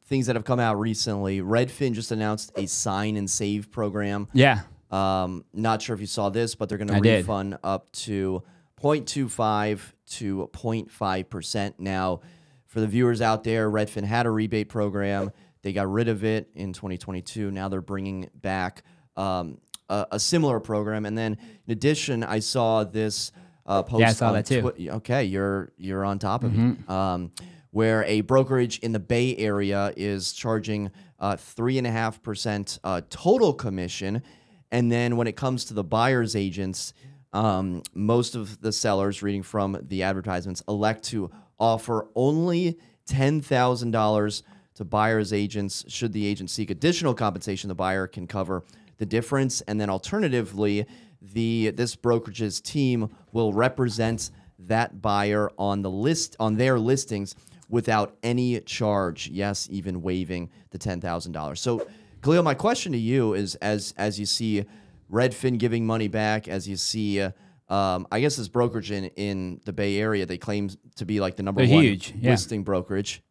[SPEAKER 2] things that have come out recently. Redfin just announced a sign and save program.
[SPEAKER 1] Yeah.
[SPEAKER 2] Not sure if you saw this, but they're going to refund up to 0.25 to 0.5%. Now, for the viewers out there, Redfin had a rebate program. They got rid of it in 2022. Now they're bringing back a similar program. And then, in addition, I saw this post.
[SPEAKER 1] Yeah, I saw that too.
[SPEAKER 2] Okay, you're on top of it. Where a brokerage in the Bay Area is charging 3.5% total commission. And then when it comes to the buyer's agents, most of the sellers, reading from the advertisements, elect to offer only $10,000 to buyer's agents. Should the agent seek additional compensation, the buyer can cover the difference. And then alternatively, this brokerage's team will represent that buyer on their listings without any charge. Yes, even waiving the $10,000. So, Khalil, my question to you is, as you see Redfin giving money back, as you see, I guess this brokerage in the Bay Area, they claim to be like the number one listing brokerage.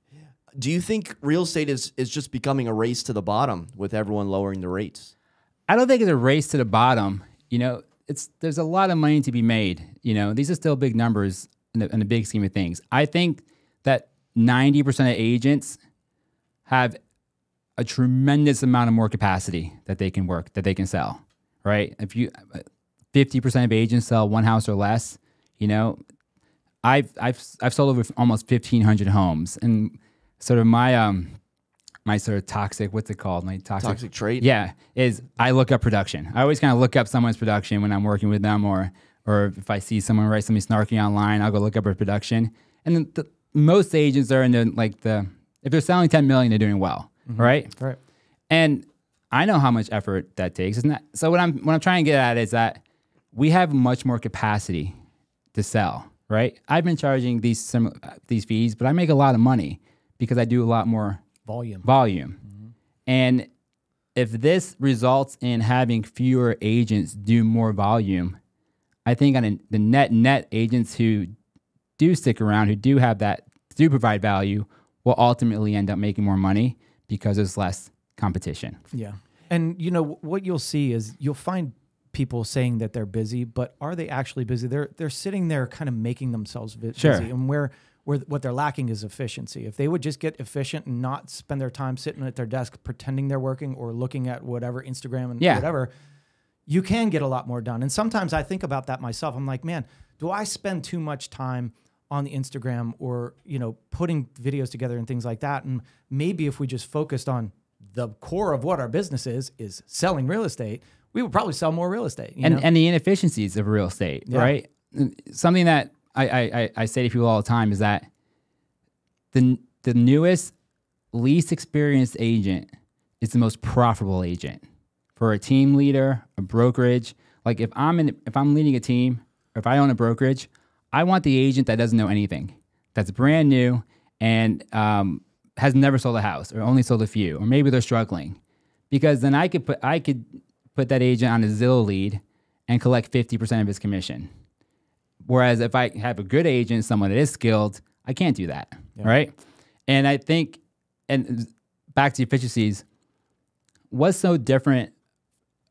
[SPEAKER 2] Do you think real estate is just becoming a race to the bottom with everyone lowering the rates?
[SPEAKER 1] I don't think it's a race to the bottom. There's a lot of money to be made. These are still big numbers in the big scheme of things. I think that 90% of agents have a tremendous amount of more capacity that they can work, that they can sell, right? If 50% of agents sell one house or less, I've sold over almost 1,500 homes, and sort of my sort of toxic, what's it called? My
[SPEAKER 2] toxic trait?
[SPEAKER 1] Yeah, is I look up production. I always kind of look up someone's production when I'm working with them, or if I see someone write something snarky online, I'll go look up her production. And then most agents are in if they're selling 10 million, they're doing well, right?
[SPEAKER 3] Right.
[SPEAKER 1] And I know how much effort that takes. Isn't that so? What I'm trying to get at is that we have much more capacity to sell, right? I've been charging these fees, but I make a lot of money because I do a lot more volume. And if this results in having fewer agents do more volume, I think on the net agents who do stick around, who do provide value, will ultimately end up making more money because there's less competition.
[SPEAKER 3] Yeah. And what you'll see is you'll find people saying that they're busy, but are they actually busy? They're sitting there kind of making themselves busy.
[SPEAKER 1] Sure.
[SPEAKER 3] And where what they're lacking is efficiency. If they would just get efficient and not spend their time sitting at their desk pretending they're working or looking at whatever, Instagram and whatever, you can get a lot more done. And sometimes I think about that myself. I'm like, man, do I spend too much time on the Instagram or, putting videos together and things like that? And maybe if we just focused on the core of what our business is selling real estate, we would probably sell more real estate.
[SPEAKER 1] And the inefficiencies of real estate, right? Something that I say to people all the time is that the newest, least experienced agent is the most profitable agent. For a team leader, a brokerage, like if I'm leading a team, or if I own a brokerage, I want the agent that doesn't know anything, that's brand new and has never sold a house or only sold a few, or maybe they're struggling, because then I could put that agent on a Zillow lead and collect 50% of his commission. Whereas if I have a good agent, someone that is skilled, I can't do that, right? And I think, and back to efficiencies, what's so different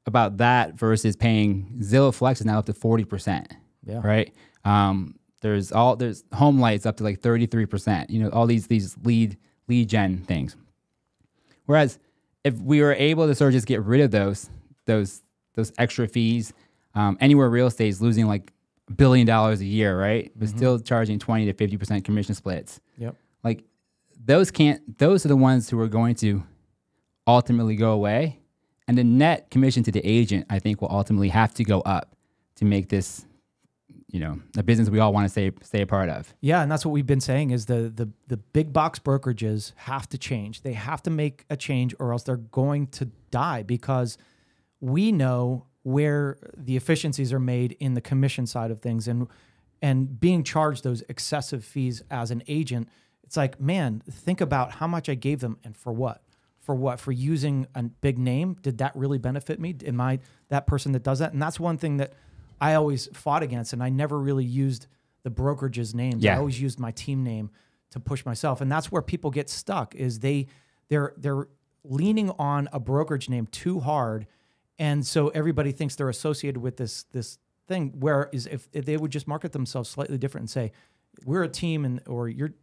[SPEAKER 1] about that versus paying Zillow Flex is now up to 40%, right? There's home lights up to like 33%. You know, all these lead gen things. Whereas if we were able to sort of just get rid of those extra fees, anywhere real estate is losing like $1 billion a year, right? But still charging 20 to 50% commission splits.
[SPEAKER 3] Yep.
[SPEAKER 1] Like those are the ones who are going to ultimately go away. And the net commission to the agent, I think, will ultimately have to go up to make this, you know, a business we all want to stay a part of.
[SPEAKER 3] Yeah, and that's what we've been saying is the big box brokerages have to change. They have to make a change or else they're going to die, because we know where the efficiencies are made in the commission side of things, and being charged those excessive fees as an agent. It's like, man, think about how much I gave them and for what? For what? For using a big name? Did that really benefit me? Am I that person that does that? And that's one thing that I always fought against, and I never really used the brokerage's names.
[SPEAKER 1] Yeah.
[SPEAKER 3] I always used my team name to push myself, and that's where people get stuck. Is they're leaning on a brokerage name too hard, and so everybody thinks they're associated with this thing. Whereas if they would just market themselves slightly different and say, "We're a team,"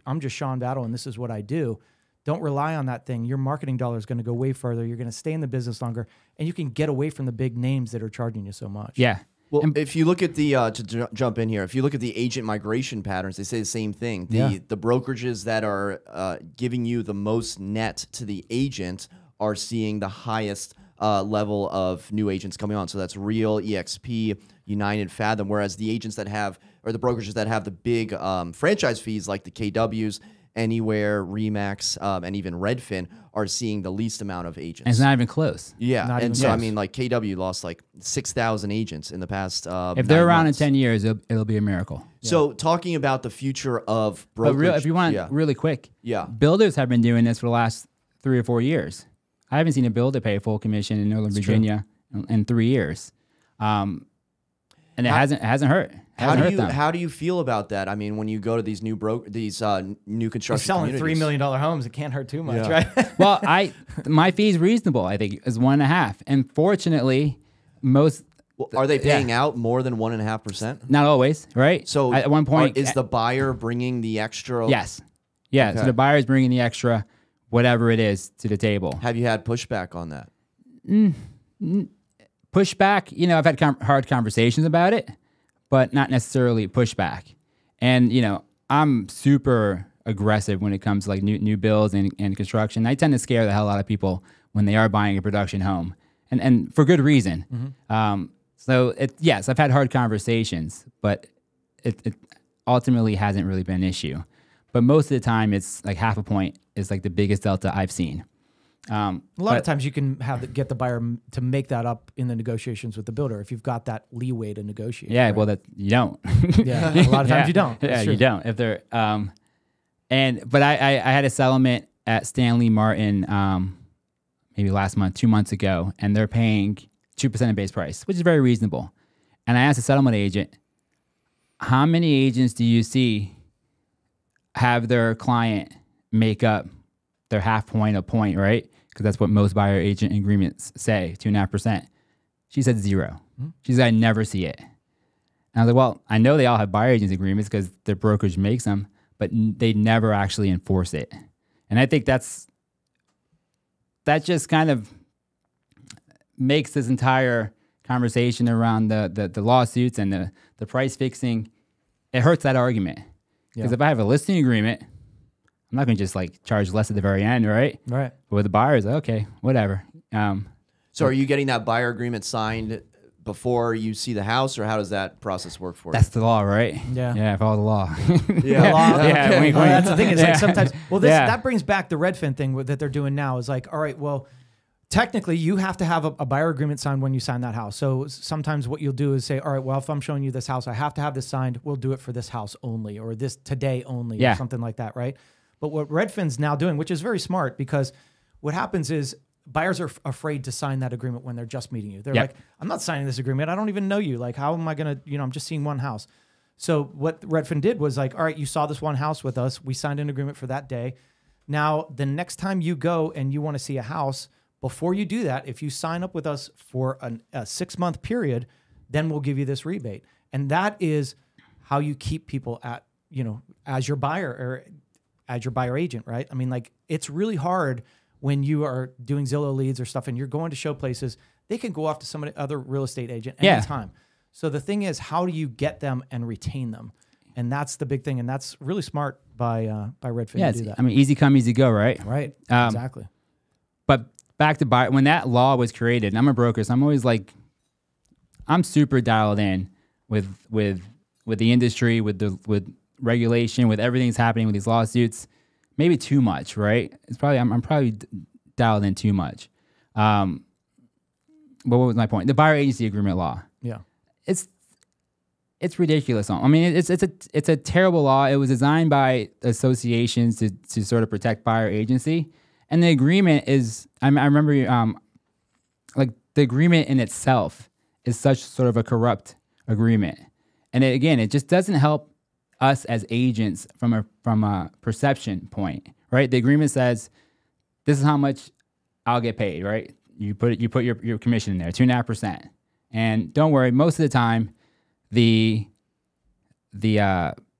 [SPEAKER 3] I'm just Shawn Battle, and this is what I do. Don't rely on that thing. Your marketing dollar is going to go way further. You're going to stay in the business longer, and you can get away from the big names that are charging you so much.
[SPEAKER 1] Yeah.
[SPEAKER 2] Well, if you look at the jump in here, if you look at the agent migration patterns, they say the same thing. The brokerages that are giving you the most net to the agent are seeing the highest level of new agents coming on. So that's Real, EXP, United, Fathom. Whereas the agents that have, or the brokerages that have the big franchise fees like the KWs, Anywhere, Remax, and even Redfin are seeing the least amount of agents.
[SPEAKER 1] And it's not even close.
[SPEAKER 2] Yeah,
[SPEAKER 3] Not
[SPEAKER 2] and
[SPEAKER 3] even
[SPEAKER 2] so I
[SPEAKER 3] close.
[SPEAKER 2] mean, like KW lost like 6,000 agents in the past.
[SPEAKER 1] If they're
[SPEAKER 2] 9
[SPEAKER 1] around
[SPEAKER 2] months.
[SPEAKER 1] in 10 years, it'll be a miracle.
[SPEAKER 2] So talking about the future of
[SPEAKER 1] But
[SPEAKER 2] brokerage,
[SPEAKER 1] if you want
[SPEAKER 2] yeah,
[SPEAKER 1] really quick,
[SPEAKER 2] yeah,
[SPEAKER 1] builders have been doing this for the last 3 or 4 years. I haven't seen a builder pay full commission in Northern Virginia in 3 years, and it hasn't hurt.
[SPEAKER 2] How do you feel about that? I mean, when you go to these new new construction
[SPEAKER 3] selling
[SPEAKER 2] communities.
[SPEAKER 3] $3 million homes, it can't hurt too much,
[SPEAKER 2] Yeah.
[SPEAKER 3] right?
[SPEAKER 1] Well, my fee is reasonable. I think is 1.5, and fortunately, most
[SPEAKER 2] Well, are they paying out more than 1.5%?
[SPEAKER 1] not always, right?
[SPEAKER 2] So
[SPEAKER 1] at one point,
[SPEAKER 2] is the buyer bringing the extra?
[SPEAKER 1] yes, yeah.
[SPEAKER 2] Okay.
[SPEAKER 1] So the buyer is bringing the extra, whatever it is, to the table.
[SPEAKER 2] Have you had pushback on that?
[SPEAKER 1] Pushback, you know, I've had hard conversations about it, but not necessarily pushback. And, you know, I'm super aggressive when it comes to like new builds and construction. I tend to scare the hell out of people when they are buying a production home, and for good reason. So yes, I've had hard conversations, but it ultimately hasn't really been an issue. But most of the time, it's like 0.5 point is like the biggest delta I've seen.
[SPEAKER 3] A lot of times you can get the buyer to make that up in the negotiations with the builder if you've got that leeway to negotiate.
[SPEAKER 1] Yeah,
[SPEAKER 3] right?
[SPEAKER 1] well, that you don't.
[SPEAKER 3] Yeah, a lot of times you don't.
[SPEAKER 1] Yeah,
[SPEAKER 3] That's true.
[SPEAKER 1] you don't. If they're but I had a settlement at Stanley Martin maybe last month, 2 months ago, and they're paying 2% of base price, which is very reasonable. And I asked the settlement agent, how many agents do you see have their client make up their 0.5 point, a point, right? Because that's what most buyer agent agreements say, 2.5%. She said 0. She said, I never see it. And I was like, well, I know they all have buyer agents agreements because their brokerage makes them, but they never actually enforce it. And I think that just kind of makes this entire conversation around the lawsuits and the price fixing, it hurts that argument. Because if I have a listing agreement, I'm not going to just like charge less at the very end, right?
[SPEAKER 3] Right.
[SPEAKER 1] But with the buyers, okay, whatever.
[SPEAKER 2] So are you getting that buyer agreement signed before you see the house, or how does that process work for you?
[SPEAKER 1] That's the law, right?
[SPEAKER 3] Yeah.
[SPEAKER 1] Yeah, follow the law.
[SPEAKER 2] Yeah.
[SPEAKER 1] Yeah,
[SPEAKER 3] Okay.
[SPEAKER 1] wink,
[SPEAKER 3] Well,
[SPEAKER 1] wink.
[SPEAKER 3] that's the thing. It's like sometimes. Well, that brings back the Redfin thing that they're doing now. Is like, all right, well, technically, you have to have a buyer agreement signed when you sign that house. So sometimes what you'll do is say, all right, well, if I'm showing you this house, I have to have this signed. We'll do it for this house only, or this today only,
[SPEAKER 1] Yeah.
[SPEAKER 3] or something like that, right? But what Redfin's now doing, which is very smart, because what happens is buyers are afraid to sign that agreement when they're just meeting you. They're
[SPEAKER 1] Yep.
[SPEAKER 3] like, I'm not signing this agreement. I don't even know you. Like, how am I going to, I'm just seeing one house. So what Redfin did was like, all right, you saw this one house with us. We signed an agreement for that day. Now, the next time you go and you want to see a house, before you do that, if you sign up with us for a 6-month period, then we'll give you this rebate. And that is how you keep people at, as your buyer or as your buyer agent, right? I mean, like, it's really hard when you are doing Zillow leads or stuff and you're going to show places. They can go off to some other real estate agent anytime. So the thing is, how do you get them and retain them? And that's the big thing. And that's really smart by Redfin to do that.
[SPEAKER 1] I mean, easy come, easy go, right?
[SPEAKER 3] Right. Exactly.
[SPEAKER 1] But back to buyer, when that law was created, and I'm a broker, so I'm always like, I'm super dialed in with the industry, with regulation, with everything that's happening with these lawsuits. Maybe too much, right? It's probably I'm probably dialed in too much. But what was my point? The buyer agency agreement law.
[SPEAKER 3] Yeah,
[SPEAKER 1] it's ridiculous. I mean, it's a terrible law. It was designed by associations to sort of protect buyer agency, and the agreement is. I remember like the agreement in itself is such sort of a corrupt agreement, and it just doesn't help us as agents from a perception point, right? The agreement says this is how much I'll get paid, right? You put your commission in there, 2.5%, and don't worry, most of the time, the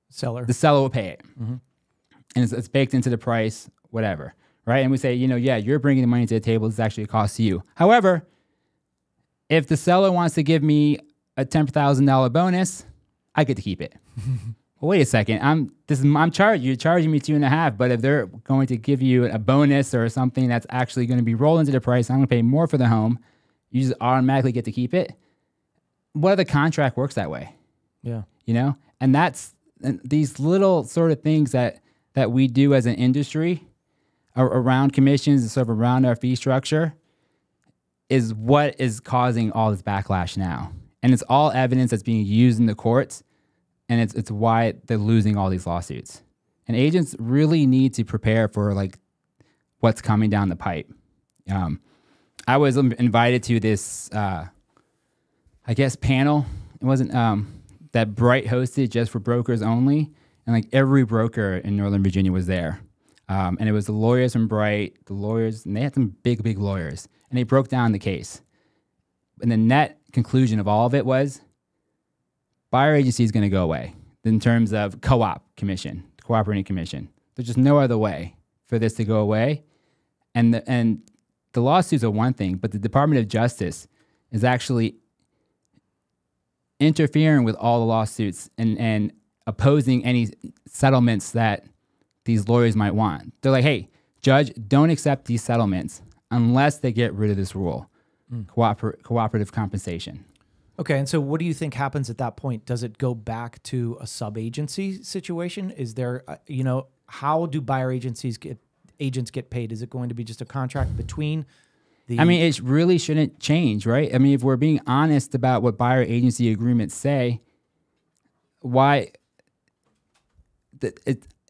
[SPEAKER 3] seller
[SPEAKER 1] will pay it, and it's baked into the price, whatever, right? And we say, you're bringing the money to the table. This is actually a cost to you. However, if the seller wants to give me a $10,000 bonus, I get to keep it. Well, wait a second. You're charging me 2.5, but if they're going to give you a bonus or something that's actually going to be rolled into the price, I'm going to pay more for the home. You just automatically get to keep it. What other contract works that way?
[SPEAKER 3] Yeah.
[SPEAKER 1] And these little sort of things that we do as an industry around commissions and sort of around our fee structure is what is causing all this backlash now. And it's all evidence that's being used in the courts. And it's why they're losing all these lawsuits. And agents really need to prepare for like what's coming down the pipe. I was invited to this, panel. It wasn't that Bright hosted just for brokers only, and like every broker in Northern Virginia was there. And it was the lawyers from Bright, and they had some big lawyers, and they broke down the case. And the net conclusion of all of it was, buyer agency is going to go away in terms of cooperating commission. There's just no other way for this to go away. And the lawsuits are one thing, but the Department of Justice is actually interfering with all the lawsuits and opposing any settlements that these lawyers might want. They're like, hey, judge, don't accept these settlements unless they get rid of this rule, cooperative compensation.
[SPEAKER 3] Okay, and so what do you think happens at that point? Does it go back to a sub-agency situation? Is there, how do buyer agents get paid? Is it going to be just a contract between the...
[SPEAKER 1] I mean, it really shouldn't change, right? I mean, if we're being honest about what buyer agency agreements say, why...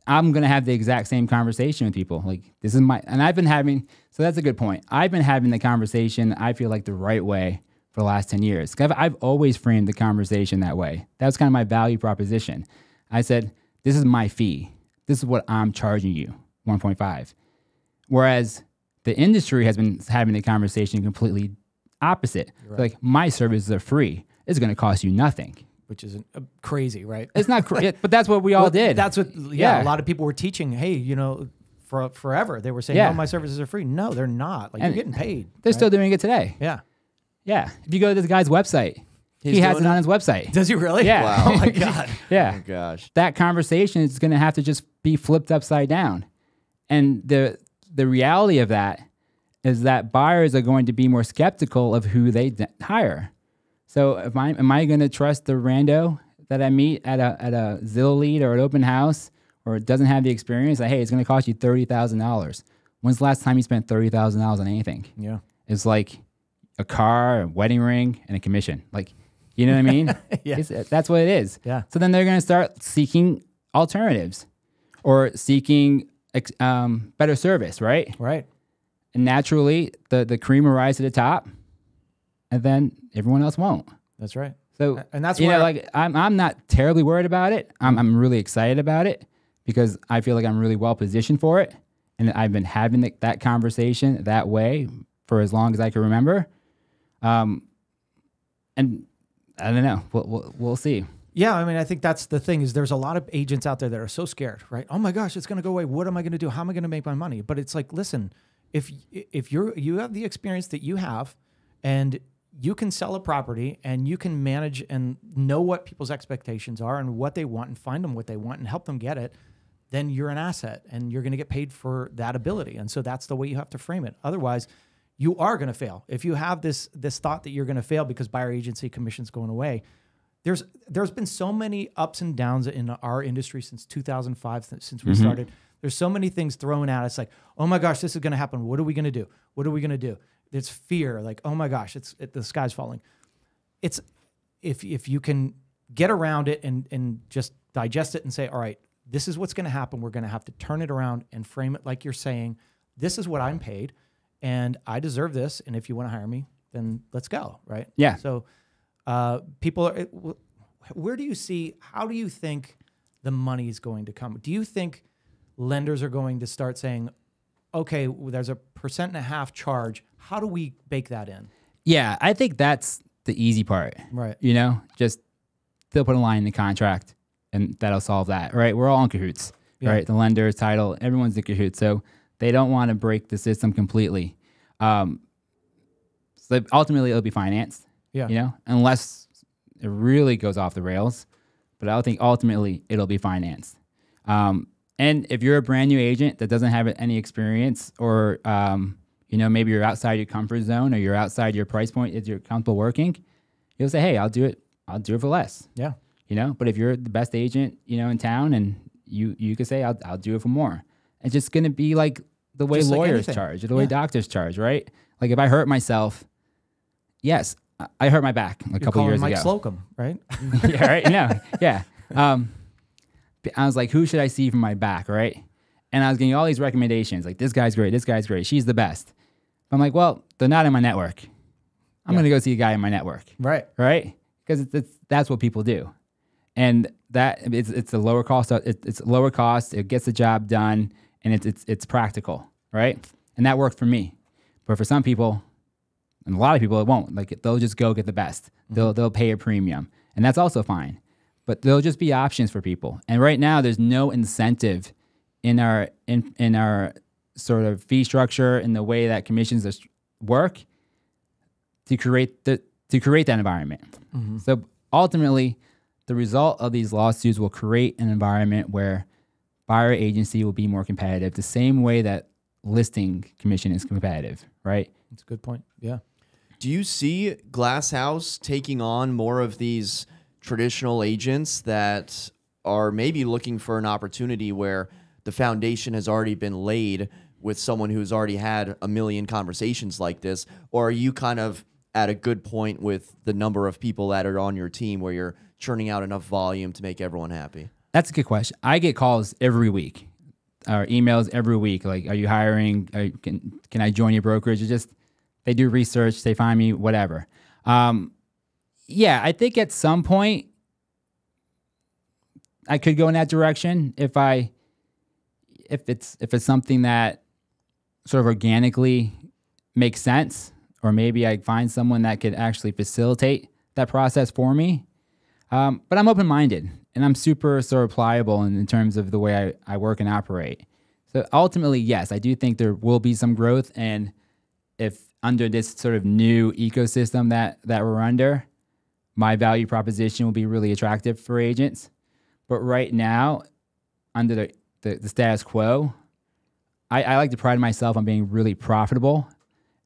[SPEAKER 1] I'm going to have the exact same conversation with people. Like, this is and I've been having... So that's a good point. I've been having the conversation, I feel like, the right way for the last 10 years. I've always framed the conversation that way. That was kind of my value proposition. I said, this is my fee. This is what I'm charging you, 1.5. Whereas the industry has been having the conversation completely opposite.
[SPEAKER 3] Right.
[SPEAKER 1] Like, my services are free. It's going to cost you nothing.
[SPEAKER 3] Which is crazy, right?
[SPEAKER 1] It's not crazy, but that's what we all did.
[SPEAKER 3] That's what, a lot of people were teaching, hey, for forever. They were saying, no, my services are free. No, they're not. Like, you're getting paid.
[SPEAKER 1] They're still doing it today.
[SPEAKER 3] Yeah.
[SPEAKER 1] Yeah. If you go to this guy's website, he has it on his website.
[SPEAKER 3] Does he really?
[SPEAKER 1] Yeah.
[SPEAKER 2] Wow.
[SPEAKER 3] Oh my God.
[SPEAKER 1] Yeah.
[SPEAKER 2] Oh my gosh.
[SPEAKER 1] That conversation is going to have to just be flipped upside down. And the reality of that is that buyers are going to be more skeptical of who they hire. So am I going to trust the rando that I meet at a Zillow lead or an open house, or doesn't have the experience? Like, hey, it's going to cost you $30,000. When's the last time you spent $30,000 on anything?
[SPEAKER 3] Yeah.
[SPEAKER 1] It's like a car, a wedding ring, and a commission. Like, you know what I mean?
[SPEAKER 3] Yeah.
[SPEAKER 1] That's what it is.
[SPEAKER 3] Yeah.
[SPEAKER 1] So then they're going to start seeking alternatives or seeking better service, right?
[SPEAKER 3] Right.
[SPEAKER 1] And naturally, the cream will rise to the top, and then everyone else won't.
[SPEAKER 3] That's right.
[SPEAKER 1] So,
[SPEAKER 3] and that's
[SPEAKER 1] where,
[SPEAKER 3] where
[SPEAKER 1] I'm not terribly worried about it. I'm really excited about it because I feel like I'm really well positioned for it, and I've been having that conversation that way for as long as I can remember. And I don't know. We'll see.
[SPEAKER 3] Yeah, I mean, I think that's the thing is there's a lot of agents out there that are so scared, right? Oh my gosh, it's going to go away. What am I going to do? How am I going to make my money? But it's like, listen, if you have the experience that you have and you can sell a property and you can manage and know what people's expectations are and what they want and find them what they want and help them get it, then you're an asset and you're going to get paid for that ability. And so that's the way you have to frame it. Otherwise, you are going to fail. If you have this thought that you're going to fail because buyer agency commission's going away, there's been so many ups and downs in our industry since 2005, since we started. There's so many things thrown at us like, oh my gosh, this is going to happen. What are we going to do? What are we going to do? There's fear, like, oh my gosh, the sky's falling. It's if you can get around it and just digest it and say, all right, this is what's going to happen. We're going to have to turn it around and frame it like you're saying, this is what I'm paid and I deserve this. And if you want to hire me, then let's go, right?
[SPEAKER 1] Yeah.
[SPEAKER 3] So people are, how do you think the money is going to come? Do you think lenders are going to start saying, okay, there's a 1.5% charge. How do we bake that in?
[SPEAKER 1] Yeah, I think that's the easy part.
[SPEAKER 3] Right.
[SPEAKER 1] You know, just they'll put a line in the contract and that'll solve that, right? We're all in cahoots, right? The lender, title, everyone's in cahoots. So they don't want to break the system completely. So ultimately it'll be financed, you know, unless it really goes off the rails. But I think ultimately it'll be financed. And if you're a brand new agent that doesn't have any experience or, you know, maybe you're outside your comfort zone or you're outside your price point that you're comfortable working, you'll say, hey, I'll do it for less.
[SPEAKER 3] Yeah.
[SPEAKER 1] You know, but if you're the best agent, you know, in town and you could say, I'll do it for more. It's just going to be like the way lawyers charge or the way doctors charge, right? Like if I hurt myself, yes, I hurt my back a couple years ago.
[SPEAKER 3] Mike Slocum, right?
[SPEAKER 1] Yeah, right. No, yeah. I was like, who should I see from my back, right? And I was getting all these recommendations, like this guy's great, she's the best. I'm like, well, they're not in my network. I'm going to go see a guy in my network,
[SPEAKER 3] right?
[SPEAKER 1] Because that's what people do, and that it's a lower cost. It's lower cost. It gets the job done, and it's practical, right? And that worked for me, but for some people, and a lot of people, it won't. Like they'll just go get the best. They'll pay a premium, and that's also fine. But there'll just be options for people. And right now, there's no incentive in our sort of fee structure in the way that commissions work to create that environment. So ultimately, the result of these lawsuits will create an environment where buyer agency will be more competitive, the same way that listing commission is competitive, right?
[SPEAKER 3] That's a good point. Yeah.
[SPEAKER 2] Do you see Glass House taking on more of these traditional agents that are maybe looking for an opportunity where the foundation has already been laid with someone who's already had a million conversations like this? Or are you kind of at a good point with the number of people that are on your team where you're churning out enough volume to make everyone happy?
[SPEAKER 1] That's a good question. I get calls every week or emails every week. Like, are you hiring? Can I join your brokerage? It's just, they do research, they find me, whatever. Yeah, I think at some point I could go in that direction if it's something that sort of organically makes sense, or maybe I find someone that could actually facilitate that process for me. But I'm open-minded and I'm super sort of pliable in terms of the way I work and operate. So ultimately, yes, I do think there will be some growth, and if under this sort of new ecosystem that we're under, my value proposition will be really attractive for agents. But right now, under the status quo, I like to pride myself on being really profitable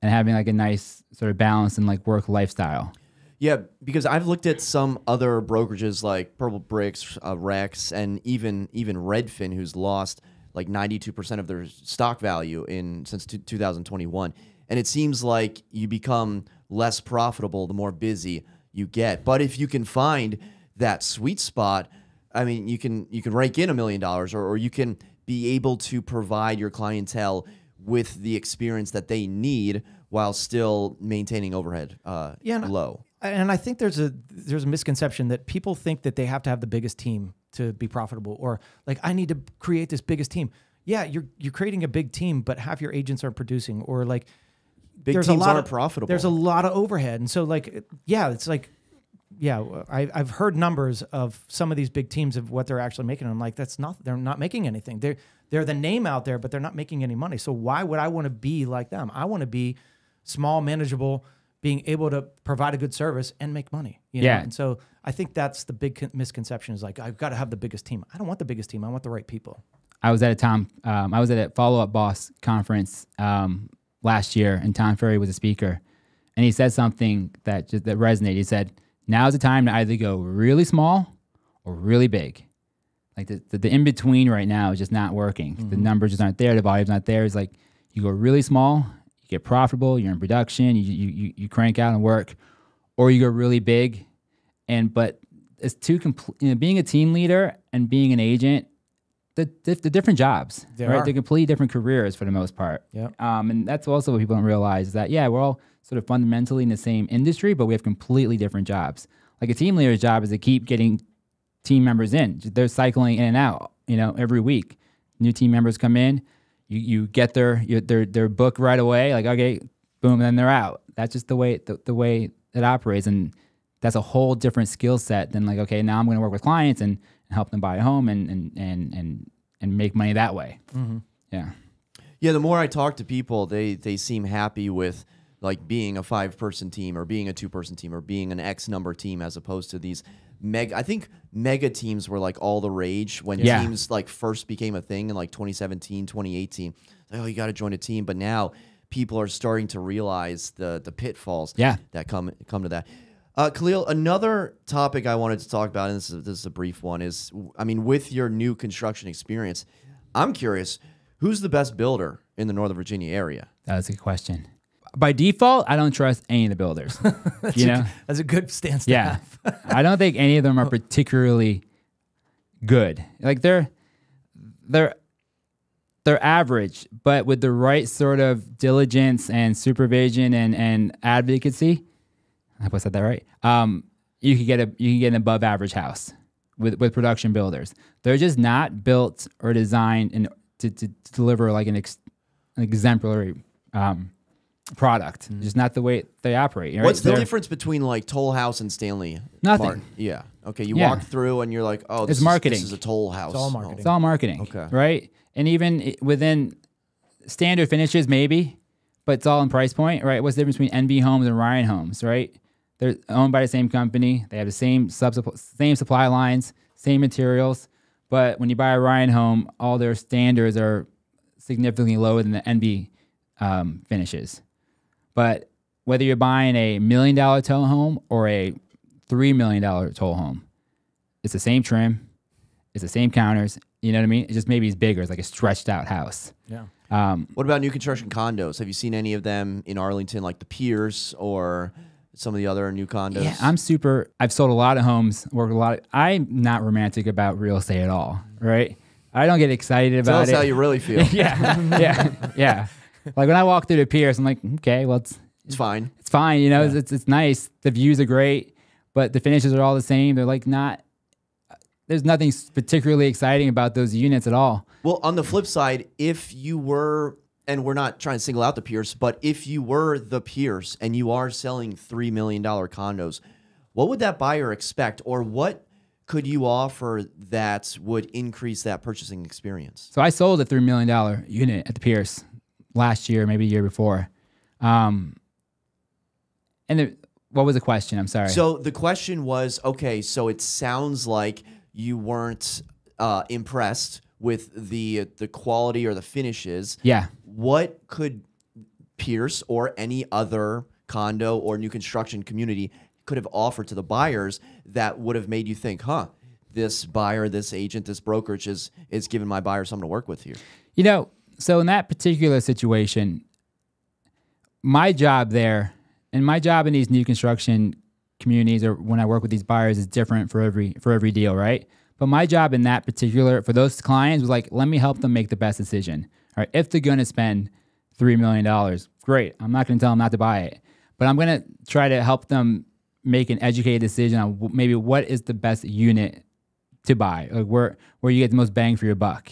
[SPEAKER 1] and having like a nice sort of balance and like work lifestyle.
[SPEAKER 2] Yeah, because I've looked at some other brokerages like Purple Bricks, Rex, and even Redfin, who's lost like 92% of their stock value since 2021. And it seems like you become less profitable the more busy you get. But if you can find that sweet spot, I mean, you can rake in $1 million, or you can be able to provide your clientele with the experience that they need while still maintaining overhead low.
[SPEAKER 3] And I think there's a misconception that people think that they have to have the biggest team to be profitable, or like, I need to create this biggest team. Yeah, you're creating a big team, but half your agents aren't producing, or like
[SPEAKER 2] big teams aren't profitable.
[SPEAKER 3] There's a lot of overhead. And so like, yeah, it's like yeah, I've heard numbers of some of these big teams of what they're actually making. And I'm like, they're not making anything. They're the name out there, but they're not making any money. So why would I want to be like them? I want to be small, manageable, being able to provide a good service and make money. You know? And so I think that's the big misconception is like, I've got to have the biggest team. I don't want the biggest team. I want the right people.
[SPEAKER 1] I was at a Follow Up Boss conference last year, and Tom Ferry was a speaker, and he said something that resonated. He said, "Now's the time to either go really small or really big. Like the in between right now is just not working. The numbers just aren't there. The volume's not there. It's like you go really small, you get profitable, you're in production, you crank out and work, or you go really big, but it's being a team leader and being an agent." The different jobs, right? They're completely different careers for the most part.
[SPEAKER 3] Yeah.
[SPEAKER 1] And that's also what people don't realize is that, we're all sort of fundamentally in the same industry, but we have completely different jobs. Like a team leader's job is to keep getting team members in. They're cycling in and out, every week. New team members come in, you get their book right away, like, okay, boom, and then they're out. That's just the way it operates. And that's a whole different skill set than like, okay, now I'm going to work with clients and help them buy a home and make money that way.
[SPEAKER 3] Mm-hmm.
[SPEAKER 1] Yeah.
[SPEAKER 2] Yeah, the more I talk to people, they seem happy with like being a 5-person team or being a 2-person team or being an X number team as opposed to these I think mega teams were like all the rage when teams like first became a thing in like 2017, 2018. Like, oh, you got to join a team. But now people are starting to realize the pitfalls that come to that. Khalil, another topic I wanted to talk about, and this is a brief one, is, I mean, with your new construction experience, I'm curious, who's the best builder in the Northern Virginia area?
[SPEAKER 1] That's a good question. By default, I don't trust any of the builders.
[SPEAKER 3] That's a good stance to have.
[SPEAKER 1] I don't think any of them are particularly good. Like they're average, but with the right sort of diligence and supervision and advocacy, I hope I said that right. You can get an above average house with production builders. They're just not built or designed to deliver like an exemplary product. Just not the way they operate. Right?
[SPEAKER 2] What's the difference between like Toll House and Stanley?
[SPEAKER 1] Nothing.
[SPEAKER 2] Martin? Yeah. Okay. You walk through and you're like, oh, this is a Toll House.
[SPEAKER 3] It's all marketing.
[SPEAKER 1] It's all marketing.
[SPEAKER 2] Okay.
[SPEAKER 1] Right. And even within standard finishes, maybe, but it's all in price point. Right. What's the difference between NB Homes and Ryan Homes? Right. They're owned by the same company. They have the same supply lines, same materials. But when you buy a Ryan home, all their standards are significantly lower than the NB finishes. But whether you're buying a $1 million tow home or a $3 million tow home, it's the same trim, it's the same counters. You know what I mean? It just maybe it's bigger. It's like a stretched out house.
[SPEAKER 3] Yeah.
[SPEAKER 2] What about new construction condos? Have you seen any of them in Arlington, like the Piers or some of the other new condos?
[SPEAKER 1] Yeah, I've sold a lot of homes, worked a lot. I'm not romantic about real estate at all, right? I don't get excited about it.
[SPEAKER 2] Tell us how you really feel.
[SPEAKER 1] yeah. Like when I walk through the Piers, I'm like, okay, well, it's
[SPEAKER 2] fine.
[SPEAKER 1] It's fine, it's nice. The views are great, but the finishes are all the same. They're like there's nothing particularly exciting about those units at all.
[SPEAKER 2] Well, on the flip side, if you were, and we're not trying to single out the Pierce, but if you were the Pierce and you are selling $3 million condos, what would that buyer expect, or what could you offer that would increase that purchasing experience?
[SPEAKER 1] So I sold a $3 million unit at the Pierce last year, maybe the year before. What was the question? I'm sorry.
[SPEAKER 2] So the question was, okay, so it sounds like you weren't impressed with the quality or the finishes.
[SPEAKER 1] Yeah.
[SPEAKER 2] What could Pierce or any other condo or new construction community could have offered to the buyers that would have made you think, this buyer, this agent, this brokerage is giving my buyer something to work with here?
[SPEAKER 1] So in that particular situation, my job there and my job in these new construction communities or when I work with these buyers is different for every deal, right? But my job in that particular, for those clients, was like, let me help them make the best decision. All right, if they're going to spend $3 million, great. I'm not going to tell them not to buy it. But I'm going to try to help them make an educated decision on maybe what is the best unit to buy, like where you get the most bang for your buck.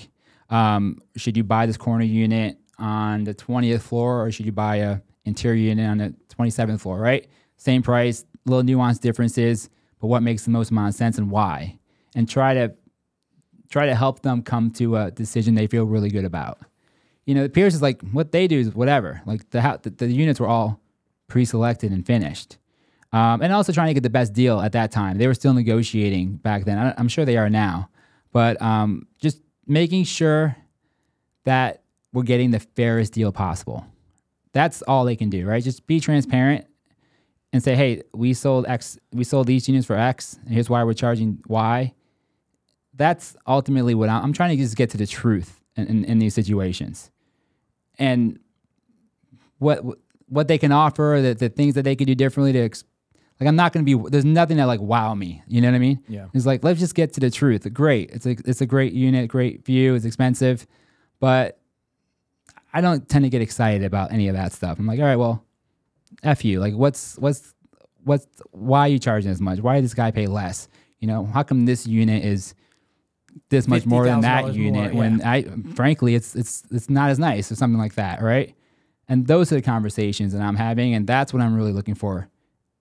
[SPEAKER 1] Should you buy this corner unit on the 20th floor, or should you buy a interior unit on the 27th floor, right? Same price, little nuanced differences, but what makes the most amount of sense and why, and try to help them come to a decision they feel really good about. You know, the peers is like, what they do is whatever. Like the units were all pre-selected and finished. And also trying to get the best deal at that time. They were still negotiating back then. I'm sure they are now. But just making sure that we're getting the fairest deal possible. That's all they can do, right? Just be transparent and say, hey, we sold these units for X, and here's why we're charging Y. That's ultimately what I'm trying to just get to the truth in these situations. And what they can offer, the things that they could do differently like I'm not going to be, there's nothing that like wow me. You know what I mean?
[SPEAKER 3] Yeah.
[SPEAKER 1] It's like, let's just get to the truth. Great. It's a great unit, great view. It's expensive, but I don't tend to get excited about any of that stuff. I'm like, all right, well, F you. Like why are you charging as much? Why did this guy pay less? You know, how come this unit is this much more than that unit
[SPEAKER 3] more, yeah.
[SPEAKER 1] when frankly, it's not as nice or something like that. Right. And those are the conversations that I'm having. And that's what I'm really looking for.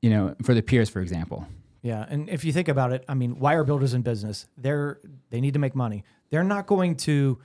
[SPEAKER 1] You know, for the peers, for example.
[SPEAKER 3] Yeah, and if you think about it, I mean, why are builders in business? They need to make money. They're not going to.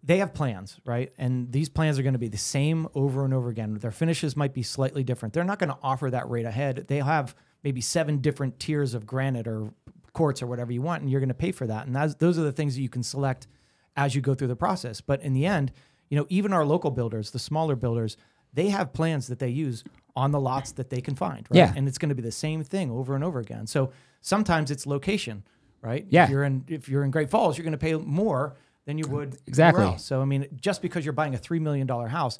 [SPEAKER 3] They have plans, right? And these plans are going to be the same over and over again. Their finishes might be slightly different. They're not going to offer that rate ahead. They have maybe 7 different tiers of granite or quartz or whatever you want, and you're going to pay for that. And those are the things that you can select as you go through the process. But in the end, you know, even our local builders, the smaller builders, they have plans that they use on the lots that they can find, right?
[SPEAKER 1] Yeah.
[SPEAKER 3] And it's going to be the same thing over and over again. So sometimes it's location, right?
[SPEAKER 1] Yeah.
[SPEAKER 3] If you're in Great Falls, you're going to pay more than you would
[SPEAKER 1] Exactly.
[SPEAKER 3] anywhere else. So I mean, just because you're buying a $3 million house,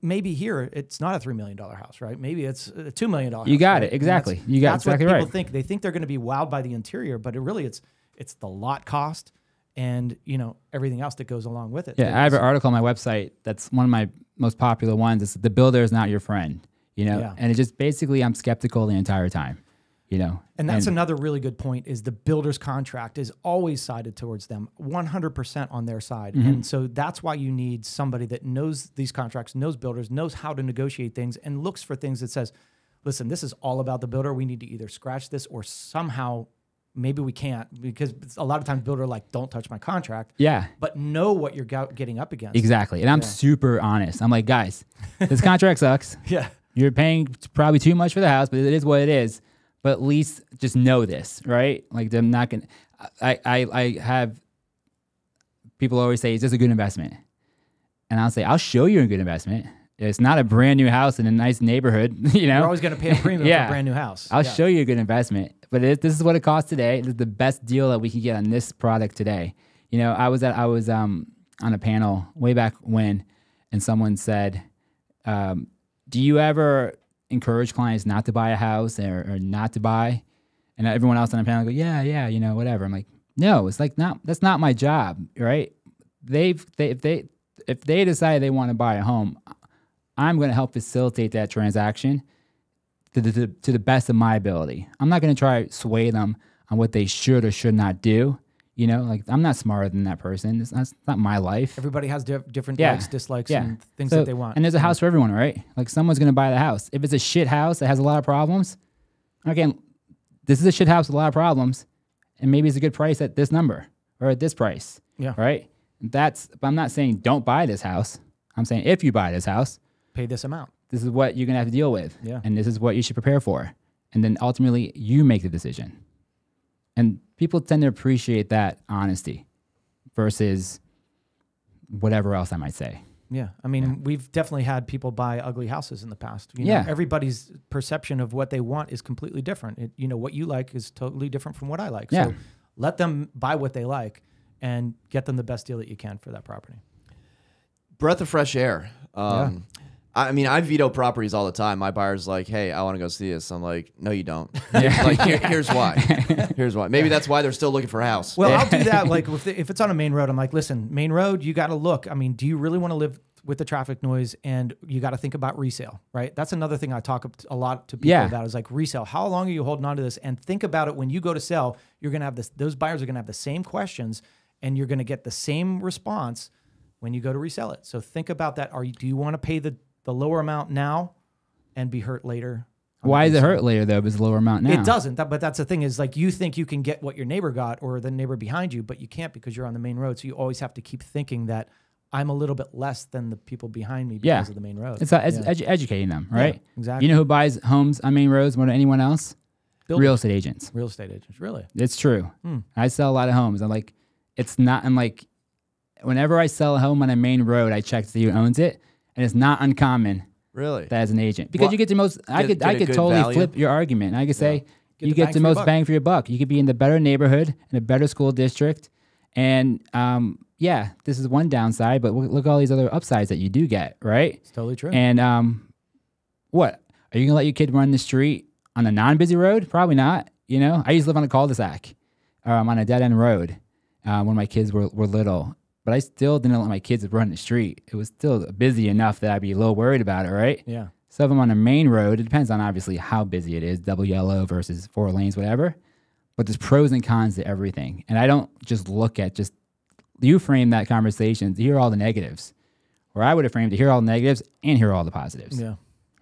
[SPEAKER 3] maybe here it's not a $3 million house, right? Maybe it's a $2 million house.
[SPEAKER 1] You got
[SPEAKER 3] right?
[SPEAKER 1] it. Exactly. You got
[SPEAKER 3] that's
[SPEAKER 1] exactly
[SPEAKER 3] what
[SPEAKER 1] right.
[SPEAKER 3] people think. They think they're going to be wowed by the interior, but it's the lot cost and, you know, everything else that goes along with it.
[SPEAKER 1] Yeah, I have an article on my website that's one of my most popular ones. It's the builder is not your friend, you know?
[SPEAKER 3] Yeah.
[SPEAKER 1] And it just basically, I'm skeptical the entire time, you know?
[SPEAKER 3] And that's another really good point is the builder's contract is always sided towards them, 100% on their side.
[SPEAKER 1] Mm-hmm.
[SPEAKER 3] And so that's why you need somebody that knows these contracts, knows builders, knows how to negotiate things, and looks for things that says, listen, this is all about the builder. We need to either scratch this or somehow maybe we can't, because a lot of times builder are like, don't touch my contract.
[SPEAKER 1] Yeah.
[SPEAKER 3] But know what you're getting up against.
[SPEAKER 1] Exactly. And I'm super honest. I'm like, guys, this contract sucks.
[SPEAKER 3] Yeah.
[SPEAKER 1] You're paying probably too much for the house, but it is what it is. But at least just know this, right? Like I'm not going to, I have, people always say, is this a good investment? And I'll say, I'll show you a good investment. It's not a brand new house in a nice neighborhood, you know?
[SPEAKER 3] You're always going to pay a premium for a brand new house.
[SPEAKER 1] I'll show you a good investment. But this is what it costs today. This is the best deal that we can get on this product today. You know, I was on a panel way back when, and someone said, do you ever encourage clients not to buy a house or not to buy? And everyone else on the panel go, yeah, you know, whatever. I'm like, no, it's like, that's not my job, right? If they decide they want to buy a home, I'm going to help facilitate that transaction to the best of my ability. I'm not going to try to sway them on what they should or should not do. You know, like I'm not smarter than that person. That's not my life.
[SPEAKER 3] Everybody has different likes, dislikes, and things
[SPEAKER 1] So,
[SPEAKER 3] that they want.
[SPEAKER 1] And there's a house for everyone, right? Like someone's going to buy the house. If it's a shit house that has a lot of problems, again, this is a shit house with a lot of problems, and maybe it's a good price at this number or at this price.
[SPEAKER 3] Yeah.
[SPEAKER 1] Right? But I'm not saying don't buy this house. I'm saying if you buy this house,
[SPEAKER 3] pay this amount.
[SPEAKER 1] This is what you're going to have to deal with.
[SPEAKER 3] Yeah.
[SPEAKER 1] And this is what you should prepare for. And then ultimately you make the decision. And people tend to appreciate that honesty versus whatever else I might say.
[SPEAKER 3] Yeah. I mean, we've definitely had people buy ugly houses in the past. You know,
[SPEAKER 1] Yeah.
[SPEAKER 3] everybody's perception of what they want is completely different. You know, what you like is totally different from what I like.
[SPEAKER 1] Yeah.
[SPEAKER 3] So let them buy what they like and get them the best deal that you can for that property.
[SPEAKER 2] Breath of fresh air. I mean, I veto properties all the time. My buyer's like, hey, I want to go see this. I'm like, no, you don't. Like, here's why. Here's why. Maybe that's why they're still looking for a house.
[SPEAKER 3] Well, I'll do that. Like if it's on a main road, I'm like, listen, main road, you got to look. I mean, do you really want to live with the traffic noise? And you got to think about resale, right? That's another thing I talk a lot to people about is like resale. How long are you holding on to this? And think about it when you go to sell, you're going to have this, those buyers are going to have the same questions and you're going to get the same response when you go to resell it. So think about that. Do you want to pay the lower amount now and be hurt later
[SPEAKER 1] Why does it hurt later though? If it's a lower amount now.
[SPEAKER 3] It doesn't. But that's the thing is like you think you can get what your neighbor got or the neighbor behind you, but you can't because you're on the main road. So you always have to keep thinking that I'm a little bit less than the people behind me because of the main road.
[SPEAKER 1] It's educating them, right?
[SPEAKER 3] Yeah, exactly.
[SPEAKER 1] You know who buys homes on main roads more than anyone else?
[SPEAKER 3] Builders.
[SPEAKER 1] Real estate agents.
[SPEAKER 3] Real estate agents, really?
[SPEAKER 1] It's true. I sell a lot of homes. I'm like, whenever I sell a home on a main road, I check to see who owns it, and it's not uncommon.
[SPEAKER 2] Really?
[SPEAKER 1] That as an agent, because you get the most. I could totally
[SPEAKER 2] value?
[SPEAKER 1] Flip your argument. I could say
[SPEAKER 3] Get
[SPEAKER 1] you
[SPEAKER 3] the
[SPEAKER 1] get
[SPEAKER 3] bang
[SPEAKER 1] the
[SPEAKER 3] for your
[SPEAKER 1] most
[SPEAKER 3] buck.
[SPEAKER 1] bang for your buck. You could be in the better neighborhood, in a better school district, and this is one downside, but look at all these other upsides that you do get, right?
[SPEAKER 3] It's totally true.
[SPEAKER 1] And what are you gonna let your kid run the street on a non-busy road? Probably not. You know, I used to live on a cul-de-sac, on a dead-end road when my kids were little. But I still didn't let my kids run the street. It was still busy enough that I'd be a little worried about it, right?
[SPEAKER 3] Yeah.
[SPEAKER 1] So if I'm on a main road, it depends on obviously how busy it is, double yellow versus 4 lanes, whatever. But there's pros and cons to everything. And I don't just look at you frame that conversation to hear all the negatives. Or I would have framed to hear all the negatives and hear all the positives.
[SPEAKER 3] Yeah.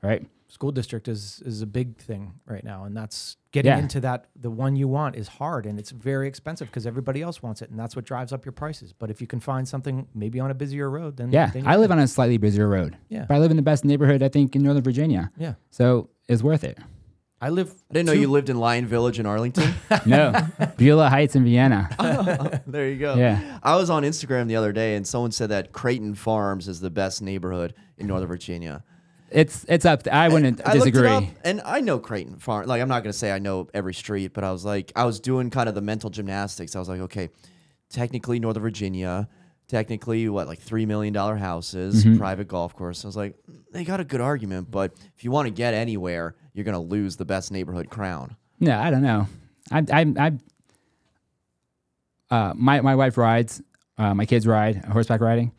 [SPEAKER 1] Right?
[SPEAKER 3] School district is a big thing right now, and that's getting into that. The one you want is hard, and it's very expensive because everybody else wants it, and that's what drives up your prices. But if you can find something maybe on a busier road, then then
[SPEAKER 1] I live on a slightly busier road.
[SPEAKER 3] Yeah,
[SPEAKER 1] but I live in the best neighborhood I think in Northern Virginia.
[SPEAKER 3] Yeah,
[SPEAKER 1] so it's worth it.
[SPEAKER 2] I didn't know you lived in Lion Village in Arlington.
[SPEAKER 1] No, Beulah Heights in Vienna.
[SPEAKER 2] There you go.
[SPEAKER 1] Yeah,
[SPEAKER 2] I was on Instagram the other day, and someone said that Creighton Farms is the best neighborhood in Northern Virginia.
[SPEAKER 1] It's up. I wouldn't disagree.
[SPEAKER 2] I looked it up, and I know Creighton Farm. Like, I'm not gonna say I know every street, but I was doing kind of the mental gymnastics. I was like, okay, technically Northern Virginia, technically like $3 million houses, private golf course. I was like, they got a good argument, but if you want to get anywhere, you're gonna lose the best neighborhood crown.
[SPEAKER 1] No, I don't know. My wife rides. My kids ride horseback riding.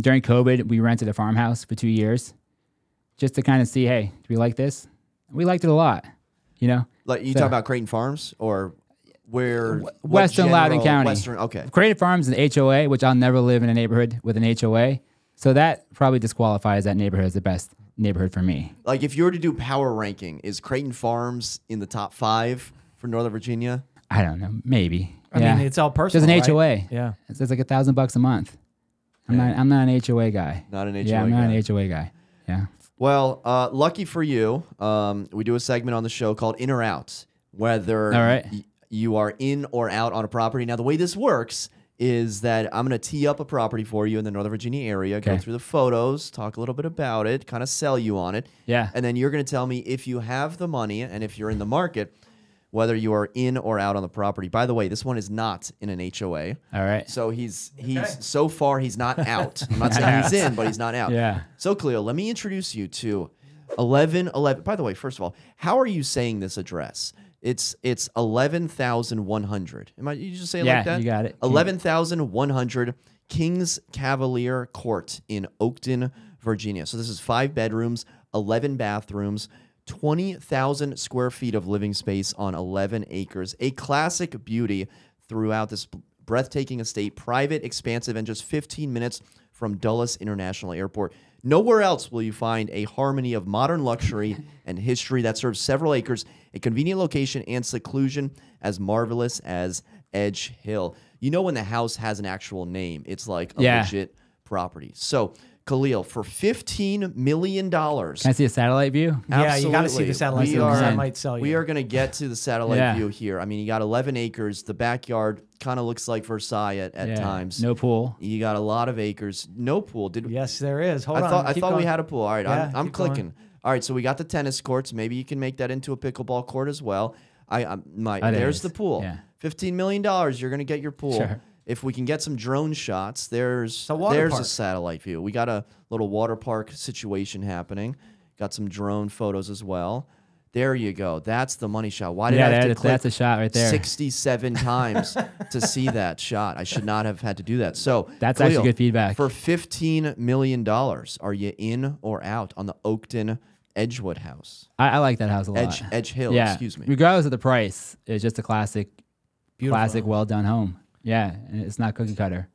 [SPEAKER 1] During COVID, we rented a farmhouse for 2 years just to kind of see, hey, do we like this? We liked it a lot, you know?
[SPEAKER 2] Like, you talking about Creighton Farms or where?
[SPEAKER 1] Western Loudoun County.
[SPEAKER 2] Western, okay.
[SPEAKER 1] Creighton Farms is an HOA, which I'll never live in a neighborhood with an HOA. So that probably disqualifies that neighborhood as the best neighborhood for me.
[SPEAKER 2] Like, if you were to do power ranking, is Creighton Farms in the top 5 for Northern Virginia?
[SPEAKER 1] I don't know. Maybe.
[SPEAKER 3] I mean, it's all personal.
[SPEAKER 1] There's an HOA.
[SPEAKER 3] Right? Yeah.
[SPEAKER 1] It's like $1,000 a month. I'm not an HOA guy.
[SPEAKER 2] Not an HOA guy.
[SPEAKER 1] Yeah, I'm not an HOA guy. Yeah.
[SPEAKER 2] Well, lucky for you, we do a segment on the show called In or Out, whether you are in or out on a property. Now, the way this works is that I'm going to tee up a property for you in the Northern Virginia area, go through the photos, talk a little bit about it, kind of sell you on it.
[SPEAKER 1] Yeah.
[SPEAKER 2] And then you're going to tell me if you have the money and if you're in the market, whether you are in or out on the property. By the way, this one is not in an HOA.
[SPEAKER 1] All right.
[SPEAKER 2] So he's so far he's not out. I'm not saying he's in, but he's not out.
[SPEAKER 1] Yeah.
[SPEAKER 2] So Khalil, let me introduce you to 1111. By the way, first of all, how are you saying this address? It's 11,100. You just say it like that?
[SPEAKER 1] Yeah, you got it.
[SPEAKER 2] 11,100 Kings Cavalier Court in Oakton, Virginia. So this is 5 bedrooms, 11 bathrooms, 20,000 square feet of living space on 11 acres. A classic beauty throughout this breathtaking estate, private, expansive, and just 15 minutes from Dulles International Airport. Nowhere else will you find a harmony of modern luxury and history that serves several acres, a convenient location, and seclusion as marvelous as Edge Hill. You know when the house has an actual name, it's like a legit property. So, Khalil, for $15 million.
[SPEAKER 1] Can I see a satellite view?
[SPEAKER 3] Yeah, you got to see the satellite view because that might sell you.
[SPEAKER 2] We are going to get to the satellite view here. I mean, you got 11 acres. The backyard kind of looks like Versailles at times.
[SPEAKER 1] No pool.
[SPEAKER 2] You got a lot of acres. No pool.
[SPEAKER 3] Yes, there is. Hold on.
[SPEAKER 2] I thought we had a pool. All right,
[SPEAKER 3] Yeah,
[SPEAKER 2] I'm
[SPEAKER 3] keep
[SPEAKER 2] clicking.
[SPEAKER 3] going.
[SPEAKER 2] All right, so we got the tennis courts. Maybe you can make that into a pickleball court as well. There's the pool.
[SPEAKER 1] Yeah.
[SPEAKER 2] $15 million. You're going to get your pool.
[SPEAKER 1] Sure.
[SPEAKER 2] If we can get some drone shots, there's a satellite view. We got a little water park situation happening. Got some drone photos as well. There you go. That's the money shot. Why did I have to click
[SPEAKER 1] that's a shot right there.
[SPEAKER 2] 67 times to see that shot? I should not have had to do that. So
[SPEAKER 1] that's
[SPEAKER 2] Khalil,
[SPEAKER 1] actually good feedback.
[SPEAKER 2] For $15 million, are you in or out on the Oakton Edgewood house?
[SPEAKER 1] I like that house a lot.
[SPEAKER 2] Edge Hill,
[SPEAKER 1] yeah.
[SPEAKER 2] excuse me.
[SPEAKER 1] Regardless of the price, it's just a classic,
[SPEAKER 3] Beautiful.
[SPEAKER 1] well done home. Yeah, and it's not cookie cutter.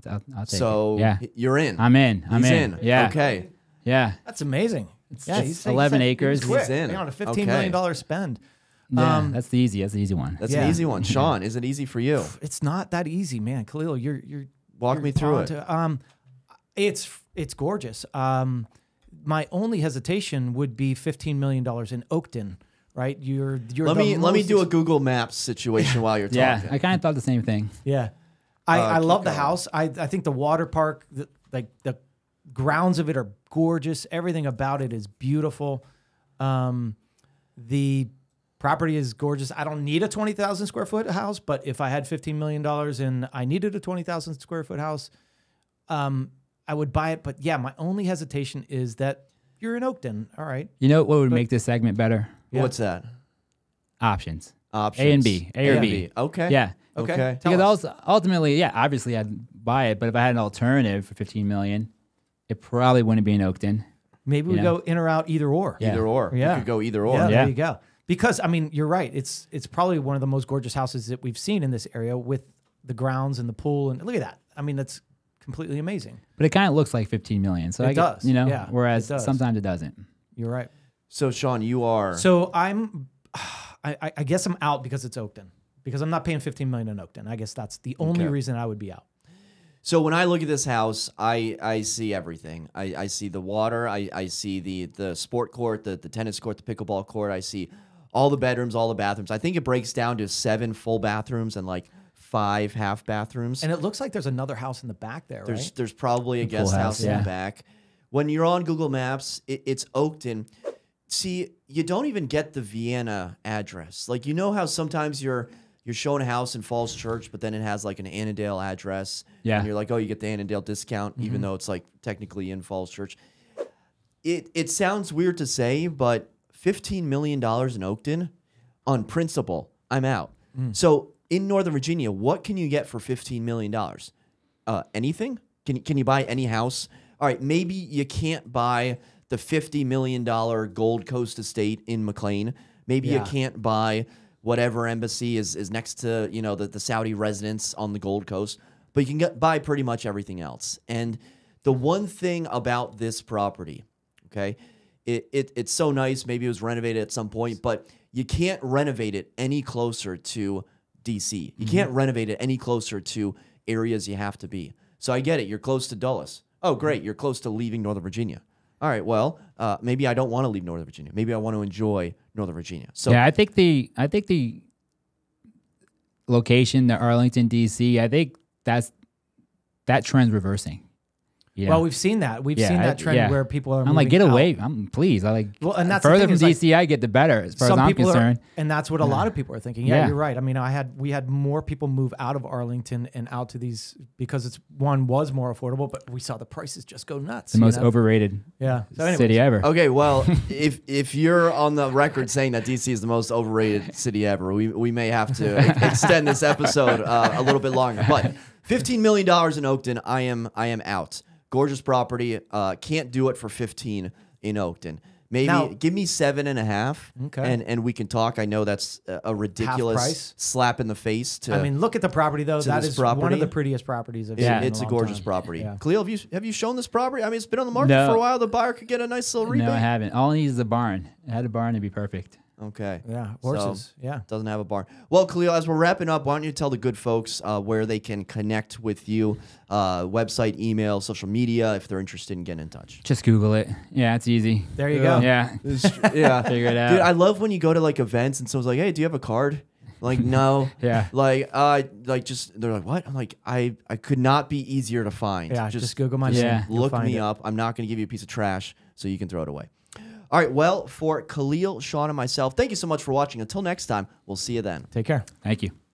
[SPEAKER 1] I'll take
[SPEAKER 2] so
[SPEAKER 1] it. Yeah.
[SPEAKER 2] you're in.
[SPEAKER 1] I'm in.
[SPEAKER 2] He's in.
[SPEAKER 1] Yeah.
[SPEAKER 2] Okay.
[SPEAKER 1] Yeah.
[SPEAKER 3] That's amazing. Yeah,
[SPEAKER 1] It's 11 acres.
[SPEAKER 3] Quick.
[SPEAKER 2] He's in.
[SPEAKER 3] Hang on, a $15 million spend.
[SPEAKER 1] Yeah, that's the easy one.
[SPEAKER 2] That's
[SPEAKER 3] Yeah.
[SPEAKER 2] an easy one. Sean, is it easy for you?
[SPEAKER 3] It's not that easy, man. Khalil, you're
[SPEAKER 2] Walk me through it.
[SPEAKER 3] It's gorgeous. My only hesitation would be $15 million in Oakton, right?
[SPEAKER 2] Let me do a Google Maps situation while you're talking.
[SPEAKER 1] Yeah, I kind of thought the same thing.
[SPEAKER 3] Yeah. I love the
[SPEAKER 2] going.
[SPEAKER 3] house. I think the water park, the grounds of it are gorgeous. Everything about it is beautiful. The property is gorgeous. I don't need a 20,000 square foot house, but if I had $15 million and I needed a 20,000 square foot house, I would buy it. But yeah, my only hesitation is that you're in Oakton. All right.
[SPEAKER 1] You know what would make this segment better?
[SPEAKER 3] Yeah.
[SPEAKER 2] What's that?
[SPEAKER 1] Options.
[SPEAKER 2] Options.
[SPEAKER 1] A and B. A or B.
[SPEAKER 2] Okay.
[SPEAKER 1] Yeah.
[SPEAKER 2] Okay.
[SPEAKER 3] Tell
[SPEAKER 1] Because
[SPEAKER 3] us.
[SPEAKER 1] ultimately, yeah, obviously I'd buy it, but if I had an alternative for $15 million, it probably wouldn't be in Oakton.
[SPEAKER 3] Maybe we
[SPEAKER 1] Yeah.
[SPEAKER 3] go in or out, either or.
[SPEAKER 1] Yeah.
[SPEAKER 2] Either or.
[SPEAKER 3] Yeah.
[SPEAKER 2] You could go either or.
[SPEAKER 3] Yeah,
[SPEAKER 1] Yeah.
[SPEAKER 3] there you go. Because I mean, you're right. It's probably one of the most gorgeous houses that we've seen in this area with the grounds and the pool. And look at that. I mean, that's completely amazing.
[SPEAKER 1] But it kind of looks like $15 million. So
[SPEAKER 3] It
[SPEAKER 1] I get,
[SPEAKER 3] does.
[SPEAKER 1] you know,
[SPEAKER 3] Yeah,
[SPEAKER 1] whereas
[SPEAKER 3] it does.
[SPEAKER 1] sometimes it doesn't.
[SPEAKER 3] You're right.
[SPEAKER 2] So, Sean, you are.
[SPEAKER 3] So I guess I'm out because it's Oakton. Because I'm not paying $15 million in Oakton. I guess that's the only reason I would be out.
[SPEAKER 2] So when I look at this house, I see everything. I see the water. I see the sport court, the tennis court, the pickleball court. I see all the bedrooms, all the bathrooms. I think it breaks down to 7 full bathrooms and like 5 half bathrooms.
[SPEAKER 3] And it looks like there's another house in the back there, right?
[SPEAKER 2] There's probably a guest house in
[SPEAKER 1] yeah.
[SPEAKER 2] the back. When you're on Google Maps, it's Oakton. See, you don't even get the Vienna address. Like, you know how sometimes you're showing a house in Falls Church, but then it has like an Annandale address.
[SPEAKER 1] Yeah.
[SPEAKER 2] And you're like, oh, you get the Annandale discount, even though it's like technically in Falls Church. It sounds weird to say, but $15 million in Oakton, on principle, I'm out. So in Northern Virginia, what can you get for $15 million? Anything? Can you buy any house? All right, maybe you can't buy the $50 million Gold Coast estate in McLean. Maybe you
[SPEAKER 3] Yeah.
[SPEAKER 2] can't buy whatever embassy is next to, you know, the Saudi residence on the Gold Coast, but you can buy pretty much everything else. And the one thing about this property, okay, it's so nice. Maybe it was renovated at some point, but you can't renovate it any closer to DC. You can't renovate it any closer to areas you have to be. So I get it. You're close to Dulles. Oh, great. You're close to leaving Northern Virginia. All right, well, maybe I don't want to leave Northern Virginia. Maybe I want to enjoy Northern Virginia. So
[SPEAKER 1] Yeah, I think the location, the Arlington, DC, I think that trend's reversing. Yeah.
[SPEAKER 3] Well, we've seen that. We've seen that trend where people are
[SPEAKER 1] I'm like,
[SPEAKER 3] moving
[SPEAKER 1] get
[SPEAKER 3] out.
[SPEAKER 1] away. Please. I like,
[SPEAKER 3] Well, and that's the
[SPEAKER 1] further
[SPEAKER 3] thing
[SPEAKER 1] from
[SPEAKER 3] is, like,
[SPEAKER 1] DC I get, the better, as far as
[SPEAKER 3] Some
[SPEAKER 1] I'm
[SPEAKER 3] people
[SPEAKER 1] concerned.
[SPEAKER 3] and that's what a lot of people are thinking. Yeah,
[SPEAKER 1] Yeah.
[SPEAKER 3] you're right. I mean, we had more people move out of Arlington and out to these because it's was more affordable, but we saw the prices just go nuts.
[SPEAKER 1] The most overrated
[SPEAKER 3] Yeah. So anyways,
[SPEAKER 1] city ever.
[SPEAKER 2] okay, well, if you're on the record saying that DC is the most overrated city ever, we may have to extend this episode a little bit longer. But $15 million in Oakton, I am out. Gorgeous property. Can't do it for 15 in Oakton. Maybe
[SPEAKER 3] Now-
[SPEAKER 2] give me 7.5,
[SPEAKER 3] Okay.
[SPEAKER 2] and we can talk. I know that's a ridiculous
[SPEAKER 3] price?
[SPEAKER 2] slap in the face. To
[SPEAKER 3] I mean, look at the property though. That
[SPEAKER 2] this
[SPEAKER 3] is one
[SPEAKER 2] property?
[SPEAKER 3] of the prettiest properties I've seen.
[SPEAKER 1] Yeah.
[SPEAKER 3] in
[SPEAKER 2] it's a
[SPEAKER 3] long
[SPEAKER 2] gorgeous
[SPEAKER 3] time.
[SPEAKER 2] property.
[SPEAKER 3] Yeah.
[SPEAKER 2] Khalil, have you shown this property? I mean, it's been on the market
[SPEAKER 1] No.
[SPEAKER 2] for a while. The buyer could get a nice little rebate.
[SPEAKER 1] No, I haven't. All I need is a barn. I had a barn, it'd be perfect.
[SPEAKER 2] Okay.
[SPEAKER 3] Yeah, horses. Yeah.
[SPEAKER 2] Doesn't have a barn. Well, Khalil, as we're wrapping up, why don't you tell the good folks where they can connect with you, website, email, social media, if they're interested in getting in touch.
[SPEAKER 1] Just Google it. Yeah, it's easy.
[SPEAKER 3] There you go.
[SPEAKER 1] Yeah.
[SPEAKER 2] Yeah.
[SPEAKER 1] Figure it out.
[SPEAKER 2] Dude, I love when you go to like events and someone's like, hey, do you have a card? I'm like, no.
[SPEAKER 1] Yeah.
[SPEAKER 2] Like just, they're like, what? I'm like, I could not be easier to find.
[SPEAKER 3] Yeah. Just Google my
[SPEAKER 1] Yeah.
[SPEAKER 3] name. You'll
[SPEAKER 2] Look
[SPEAKER 3] find
[SPEAKER 2] me
[SPEAKER 3] it.
[SPEAKER 2] up. I'm not going to give you a piece of trash so you can throw it away. All right. Well, for Khalil, Shawn, and myself, thank you so much for watching. Until next time, we'll see you then.
[SPEAKER 3] Take care.
[SPEAKER 1] Thank you.